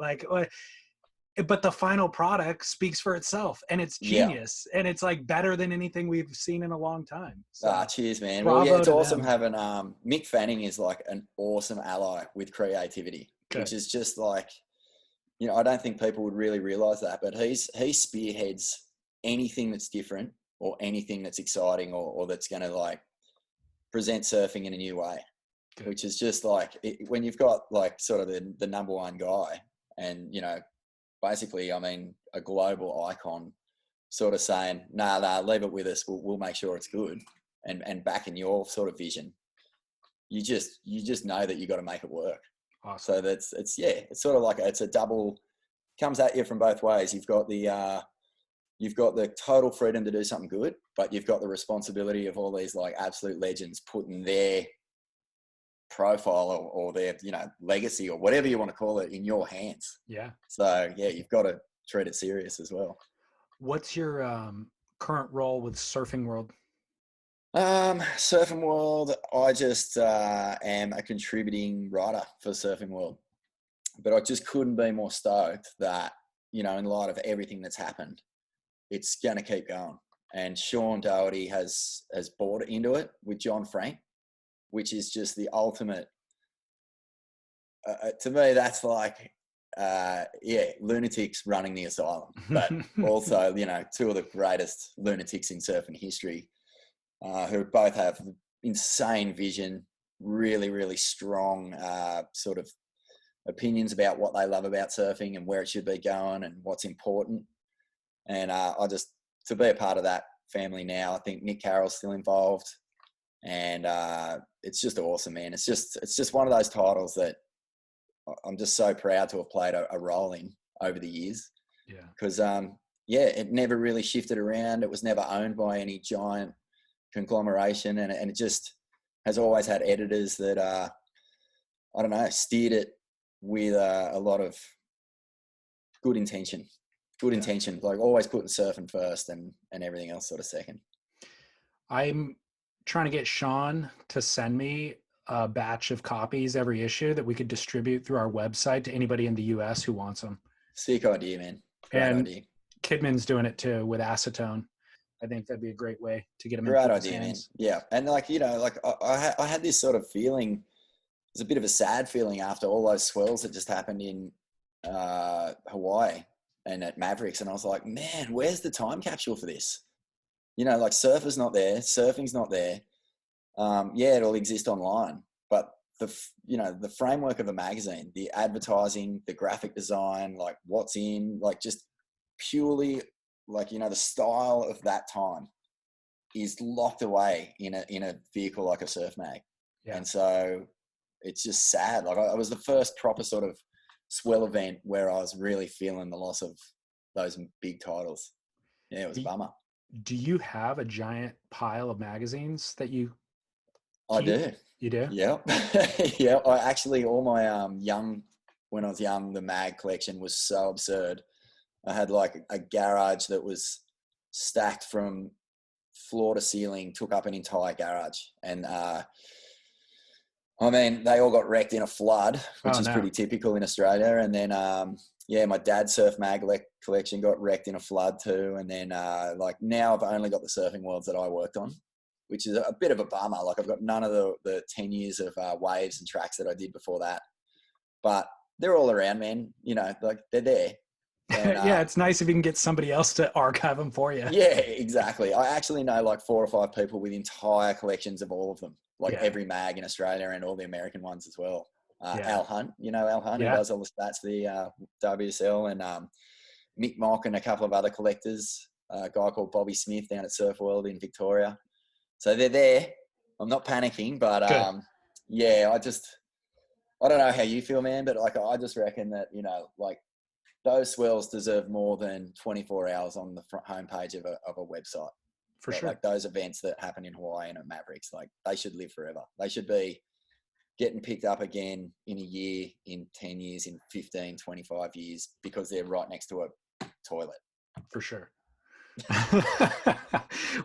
Speaker 1: but the final product speaks for itself, and it's genius, and it's like better than anything we've seen in a long time. So,
Speaker 2: cheers, man. Well, yeah, it's awesome having Mick Fanning is like an awesome ally with creativity, which is just like, I don't think people would really realize that, but he spearheads anything that's different or anything that's exciting or that's going to like present surfing in a new way. Good. Which is just like when you've got like sort of the number one guy and, basically, I mean, a global icon sort of saying, nah, leave it with us. We'll make sure it's good, and backing your sort of vision. You just know that you got to make it work.
Speaker 1: Awesome.
Speaker 2: So it's sort of like it's a double, comes at you from both ways. You've got the total freedom to do something good, but you've got the responsibility of all these like absolute legends putting their profile or their, you know, legacy or whatever you want to call it in your hands.
Speaker 1: Yeah.
Speaker 2: So yeah, you've got to treat it serious as well.
Speaker 1: What's your current role with Surfing World?
Speaker 2: Surfing World, I just am a contributing writer for Surfing World, but I just couldn't be more stoked that, you know, in light of everything that's happened, it's going to keep going. And Sean Doherty has bought into it with John Frank, which is just the ultimate. To me, that's like, lunatics running the asylum, but also, you know, two of the greatest lunatics in surfing history, who both have insane vision, really, really strong sort of opinions about what they love about surfing and where it should be going and what's important. And to be a part of that family now, I think Nick Carroll's still involved, and it's just awesome, man. It's just one of those titles that I'm just so proud to have played a role in over the years.
Speaker 1: Yeah. Because
Speaker 2: it never really shifted around. It was never owned by any giant conglomeration, and it just has always had editors that I don't know, steered it with a lot of good intention, like always putting surfing first and everything else sort of second.
Speaker 1: I'm trying to get Sean to send me a batch of copies every issue that we could distribute through our website to anybody in the US who wants them.
Speaker 2: Sick idea, man. Great idea.
Speaker 1: Kidman's doing it too with acetone. I think that'd be a great way to get them.
Speaker 2: Great idea, man. Yeah. And like, you know, like I had this sort of feeling, it was a bit of a sad feeling after all those swells that just happened in Hawaii and at Mavericks. And I was like, man, where's the time capsule for this? You know, like surfing's not there. It'll exist online, but the framework of a magazine, the advertising, the graphic design, like what's in, like just purely like, you know, the style of that time is locked away in a vehicle like a surf mag. Yeah. And so it's just sad. Like I was the first proper sort of swell event where I was really feeling the loss of those big titles. Yeah, it was a bummer.
Speaker 1: Do you have a giant pile of magazines that you
Speaker 2: keep? I do.
Speaker 1: You do?
Speaker 2: Yeah. Yeah. I actually, all my when I was young, the mag collection was so absurd. I had like a garage that was stacked from floor to ceiling, took up an entire garage. And I mean, they all got wrecked in a flood, which is pretty typical in Australia. And then, my dad's surf mag collection got wrecked in a flood too. And then like now I've only got the Surfing Worlds that I worked on, which is a bit of a bummer. Like I've got none of the 10 years of waves and tracks that I did before that. But they're all around, man. You know, like they're there. And,
Speaker 1: yeah, it's nice if you can get somebody else to archive them for you.
Speaker 2: Yeah, exactly. I actually know like 4 or 5 people with entire collections of all of them, like every mag in Australia and all the American ones as well. Al Hunt, you know Al Hunt, who does all the stats for the WSL, and Mick Mock and a couple of other collectors, a guy called Bobby Smith down at Surf World in Victoria. So they're there. I'm not panicking, but I don't know how you feel, man, but like I just reckon that, you know, like those swells deserve more than 24 hours on the front homepage of a website.
Speaker 1: For sure.
Speaker 2: Like those events that happen in Hawaii and at Mavericks, like they should live forever. They should be getting picked up again in a year, in 10 years, in 15, 25 years, because they're right next to a toilet.
Speaker 1: For sure.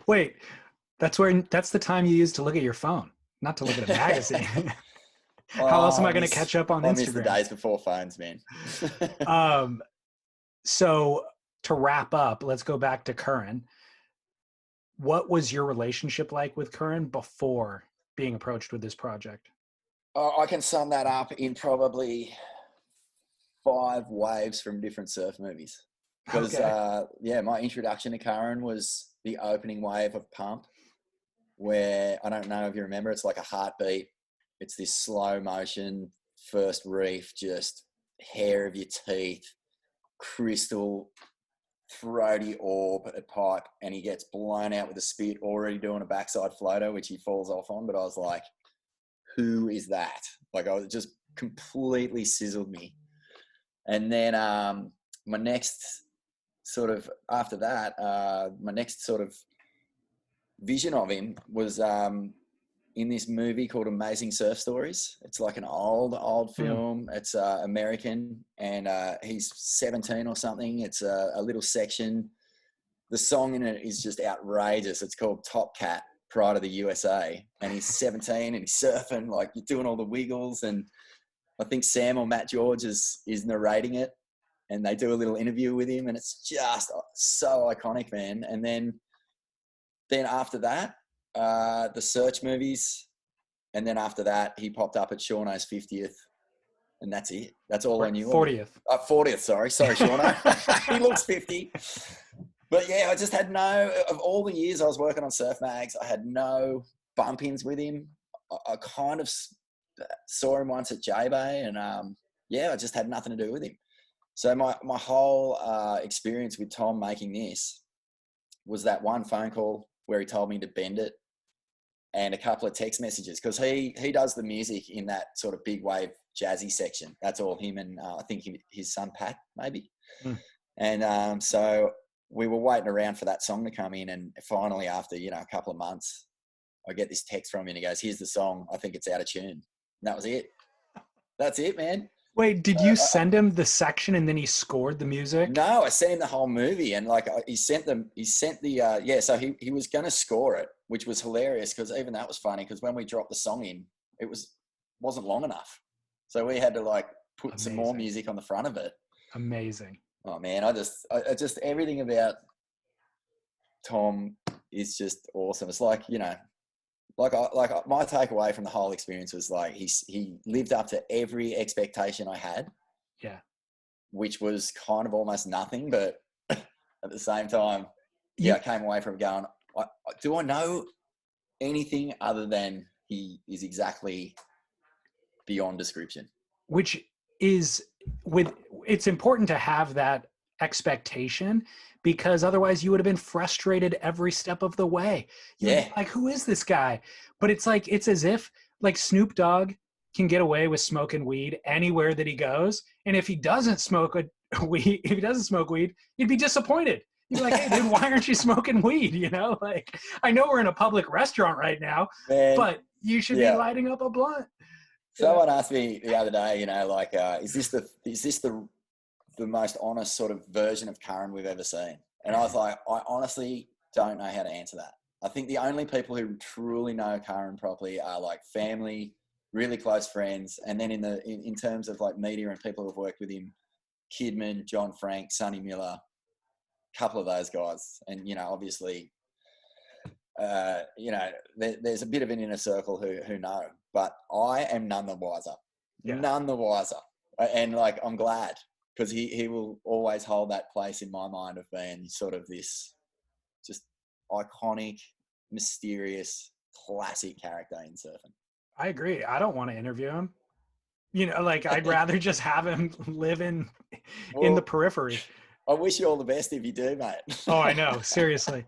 Speaker 1: Wait, that's the time you use to look at your phone, not to look at a magazine. How else am I going to catch up on Instagram? I miss
Speaker 2: the days before phones, man.
Speaker 1: So to wrap up, let's go back to Curran. What was your relationship like with Curran before being approached with this project?
Speaker 2: I can sum that up in probably 5 waves from different surf movies. Because, my introduction to Curran was the opening wave of Pump, where, I don't know if you remember, it's like a heartbeat. It's this slow motion, first reef, just hair of your teeth, crystal throaty orb at pipe, and he gets blown out with a spit, already doing a backside floater, which he falls off on. But I was like, who is that? Like, I was just completely sizzled me. And then my next sort of, after that, my next sort of vision of him was in this movie called Amazing Surf Stories. It's like an old film. It's American, and he's 17 or something. It's a little section. The song in it is just outrageous. It's called Top Cat, Pride of the USA. And he's 17 and he's surfing, like, you're doing all the wiggles. And I think Sam or Matt George is narrating it, and they do a little interview with him, and it's just so iconic, man. And then after that, the Search movies, and then after that he popped up at Shauno's 50th, and that's it. That's all I knew.
Speaker 1: 40th.
Speaker 2: 40th, sorry Shauno. He looks 50. But yeah, I just had of all the years I was working on surf mags, I had no bump-ins with him. I kind of saw him once at J-Bay, and I just had nothing to do with him. So my whole experience with Tom making this was that one phone call where he told me to bend it, and a couple of text messages, because he does the music in that sort of big wave jazzy section. That's all him and I think his son Pat maybe. And so we were waiting around for that song to come in, and finally after a couple of months, I get this text from him, and he goes, "Here's the song. I think it's out of tune." And that was it. That's it, man.
Speaker 1: Wait, did you send him the section and then he scored the music?
Speaker 2: No, I sent him the whole movie, and like he sent the so he was going to score it, which was hilarious, because even that was funny, because when we dropped the song in, it wasn't long enough, so we had to like put some more music on the front of it.
Speaker 1: Amazing.
Speaker 2: Oh man, I just everything about Tom is just awesome. It's like, like my takeaway from the whole experience was like he lived up to every expectation I had.
Speaker 1: Yeah.
Speaker 2: Which was kind of almost nothing, but at the same time, I came away from going, do I know anything other than he is exactly beyond description?
Speaker 1: Which is it's important to have that expectation, because otherwise you would have been frustrated every step of the way. Like, who is this guy? But it's like, it's as if like Snoop Dogg can get away with smoking weed anywhere that he goes, and if he doesn't smoke weed, he'd be disappointed. He'd be like, "Hey dude, why aren't you smoking weed?" Like, I know we're in a public restaurant right now, but you should be lighting up a blunt.
Speaker 2: Someone asked me the other day, like, is this the most honest sort of version of Curran we've ever seen? And I was like, I honestly don't know how to answer that. I think the only people who truly know Curran properly are like family, really close friends, and then in terms of like media and people who've worked with him, Kidman, John Frank, Sonny Miller, a couple of those guys, and obviously, there's a bit of an inner circle who know, but I am none the wiser. None the wiser, and like I'm glad, because he will always hold that place in my mind of being sort of this just iconic, mysterious, classic character in surfing.
Speaker 1: I agree. I don't want to interview him. Like, I'd rather just have him live in the periphery.
Speaker 2: I wish you all the best if you do, mate.
Speaker 1: Oh, I know. Seriously.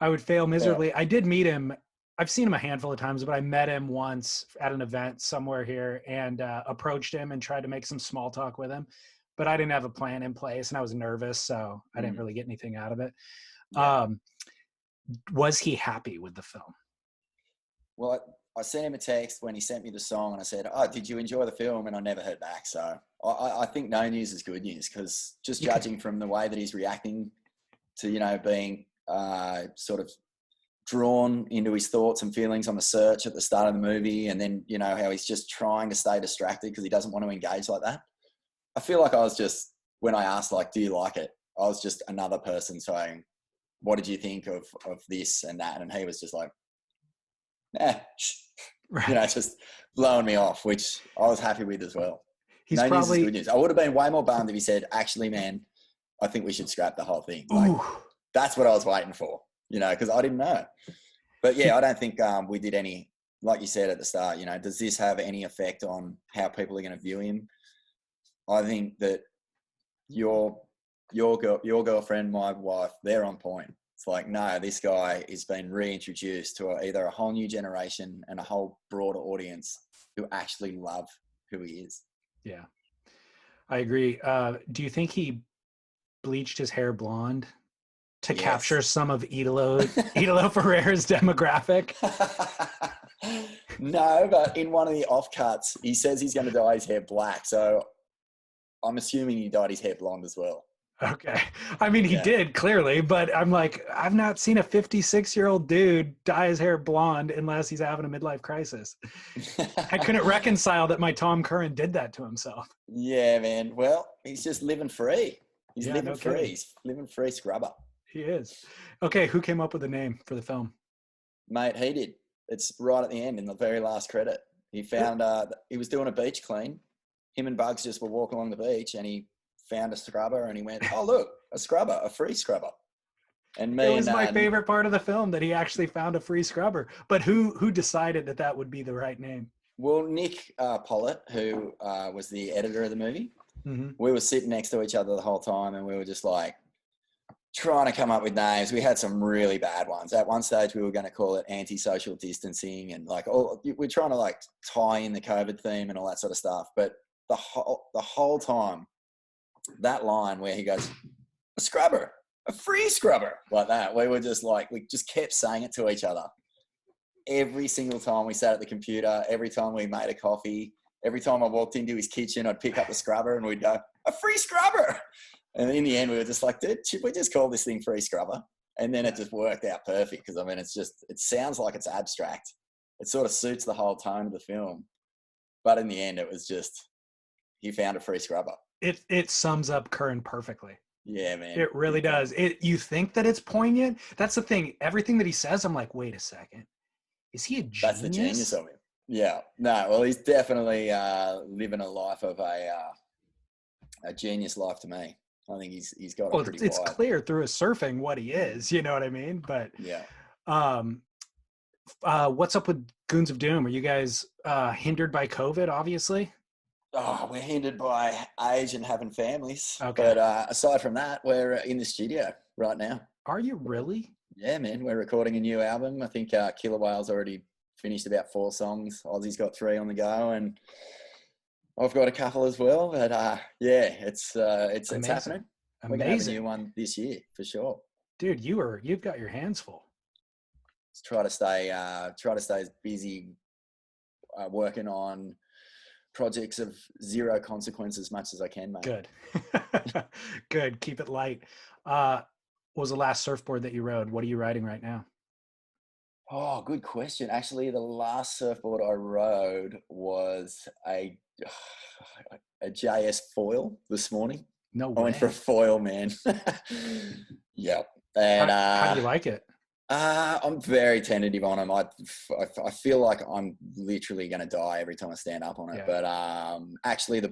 Speaker 1: I would fail miserably. I did meet him. I've seen him a handful of times, but I met him once at an event somewhere here, and approached him and tried to make some small talk with him. But I didn't have a plan in place, and I was nervous, so I didn't really get anything out of it. Yeah. Was he happy with the film?
Speaker 2: Well, I sent him a text when he sent me the song, and I said, "Oh, did you enjoy the film?" And I never heard back. So I think no news is good news, because just judging from the way that he's reacting to, being sort of drawn into his thoughts and feelings on the search at the start of the movie, and then, how he's just trying to stay distracted because he doesn't want to engage like that. I feel like I was just, when I asked, like, "Do you like it?" I was just another person saying, "What did you think of this and that?" And he was just like, right. Just blowing me off, which I was happy with as well.
Speaker 1: He's
Speaker 2: no
Speaker 1: probably...
Speaker 2: news is good news. I would have been way more bummed if he said, "Actually, man, I think we should scrap the whole thing." Like, that's what I was waiting for, because I didn't know. But yeah, I don't think we did any, like you said at the start, does this have any effect on how people are going to view him? I think that your your girlfriend, my wife, they're on point. It's like, no, this guy is being reintroduced to either a whole new generation and a whole broader audience who actually love who he is.
Speaker 1: Yeah, I agree. Do you think he bleached his hair blonde to capture
Speaker 2: Yes.
Speaker 1: some of Italo Ferreira's demographic?
Speaker 2: No, but in one of the offcuts, he says he's going to dye his hair black. So I'm assuming he dyed his hair blonde as well.
Speaker 1: Okay. I mean, he did clearly, but I'm like, I've not seen a 56-year-old dude dye his hair blonde unless he's having a midlife crisis. I couldn't reconcile that my Tom Curren did that to himself.
Speaker 2: Yeah, man. Well, he's just living free. He's living free.
Speaker 1: Kidding.
Speaker 2: He's living free scrubber.
Speaker 1: He is. Okay, who came up with the name for the film?
Speaker 2: Mate, he did. It's right at the end in the very last credit. He found, he was doing a beach clean. Him and Bugs just were walking along the beach and he found a scrubber and he went, oh, look, a scrubber, a free scrubber. And me,
Speaker 1: it was my favorite part of the film that he actually found a free scrubber. But who decided that that would be the right name?
Speaker 2: Well, Nick Pollitt, who was the editor of the movie,
Speaker 1: mm-hmm.
Speaker 2: we were sitting next to each other the whole time and we were just like trying to come up with names. We had some really bad ones. At one stage, we were going to call it anti-social distancing and like, we're trying to like tie in the COVID theme and all that sort of stuff. But the whole time, that line where he goes, a scrubber, a free scrubber, like that, we were just like, we just kept saying it to each other. Every single time we sat at the computer, every time we made a coffee, every time I walked into his kitchen, I'd pick up the scrubber and we'd go, a free scrubber. And in the end, we were just like, dude, should we just call this thing free scrubber? And then it just worked out perfect because, I mean, it's just, it sounds like it's abstract. It sort of suits the whole tone of the film. But in the end, it was just, he found a free scrubber.
Speaker 1: It sums up Curran perfectly.
Speaker 2: Yeah, man.
Speaker 1: It really does. You think that it's poignant. That's the thing. Everything that he says, I'm like, wait a second. Is he a genius?
Speaker 2: That's the genius of him. Yeah. No, well, he's definitely living a life of a genius life to me. I think he's got a pretty
Speaker 1: it's clear through his surfing what he is, you know what I mean? But
Speaker 2: yeah.
Speaker 1: What's up with Goons of Doom? Are you guys hindered by COVID, obviously?
Speaker 2: Oh, we're hindered by age and having families.
Speaker 1: Okay.
Speaker 2: But aside from that, we're in the studio right now.
Speaker 1: Are you really?
Speaker 2: Yeah, man. We're recording a new album. I think Killer Whale's already finished about 4 songs. Ozzy's got 3 on the go, and I've got a couple as well. But yeah, it's happening. We're gonna have a new one this year for sure.
Speaker 1: Dude, you've got your hands full.
Speaker 2: Let's try to stay as busy working on projects of zero consequence as much as I can, mate.
Speaker 1: Good. Good. Keep it light. What was the last surfboard that you rode? What are you riding right now?
Speaker 2: Oh, good question. Actually, the last surfboard I rode was a JS foil this morning.
Speaker 1: No way.
Speaker 2: I went for a foil, man. Yep. And
Speaker 1: how do you like it?
Speaker 2: I'm very tentative on them. I feel like I'm literally going to die every time I stand up on it. Yeah. But actually, the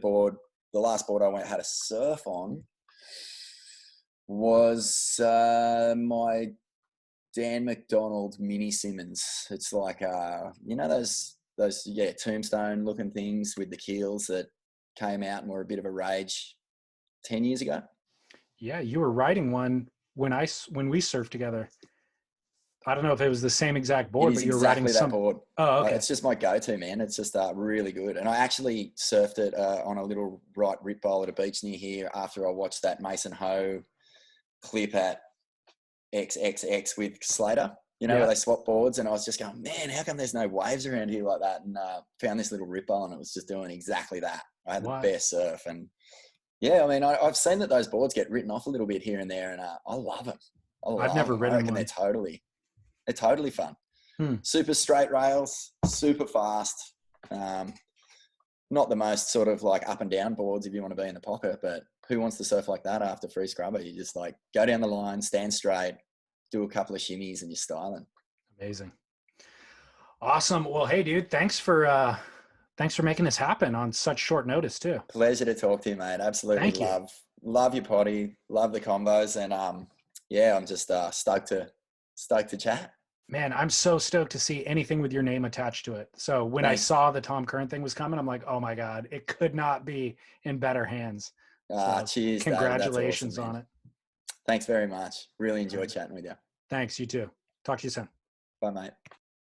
Speaker 2: last board I had a surf on was my Dan McDonald Mini Simmons. It's like those tombstone looking things with the keels that came out and were a bit of a rage 10 years ago. Yeah,
Speaker 1: you were riding one when we surfed together. I don't know if it was the same exact board, but you were riding
Speaker 2: that board.
Speaker 1: Oh, okay.
Speaker 2: It's just my go-to, man. It's just really good. And I actually surfed it on a little right rip bowl at a beach near here after I watched that Mason Ho clip at XXX with Slater, where they swap boards. And I was just going, man, how come there's no waves around here like that? And found this little rip bowl and it was just doing exactly that. I had the best surf. And yeah, I mean, I've seen that those boards get written off a little bit here and there, and I love them. I've never ridden one. They're totally fun. Super straight rails, super fast. Not the most sort of like up and down boards if you want to be in the pocket, but who wants to surf like that after free scrubber? You just like go down the line, stand straight, do a couple of shimmies and you're styling. Amazing.
Speaker 1: Awesome. Well, hey dude, thanks for making this happen on such short notice too.
Speaker 2: Pleasure to talk to you, mate. Absolutely. Love your potty, love the combos. And I'm just stoked to chat.
Speaker 1: Man, I'm so stoked to see anything with your name attached to it. So when I saw the Tom Curren thing was coming, I'm like, oh my God, it could not be in better hands. So
Speaker 2: Cheers, David. That's awesome,
Speaker 1: congratulations on
Speaker 2: man.
Speaker 1: it.
Speaker 2: Thanks very much. Really
Speaker 1: All
Speaker 2: enjoyed
Speaker 1: right.
Speaker 2: chatting with you.
Speaker 1: Thanks, you too. Talk to you soon.
Speaker 2: Bye, mate.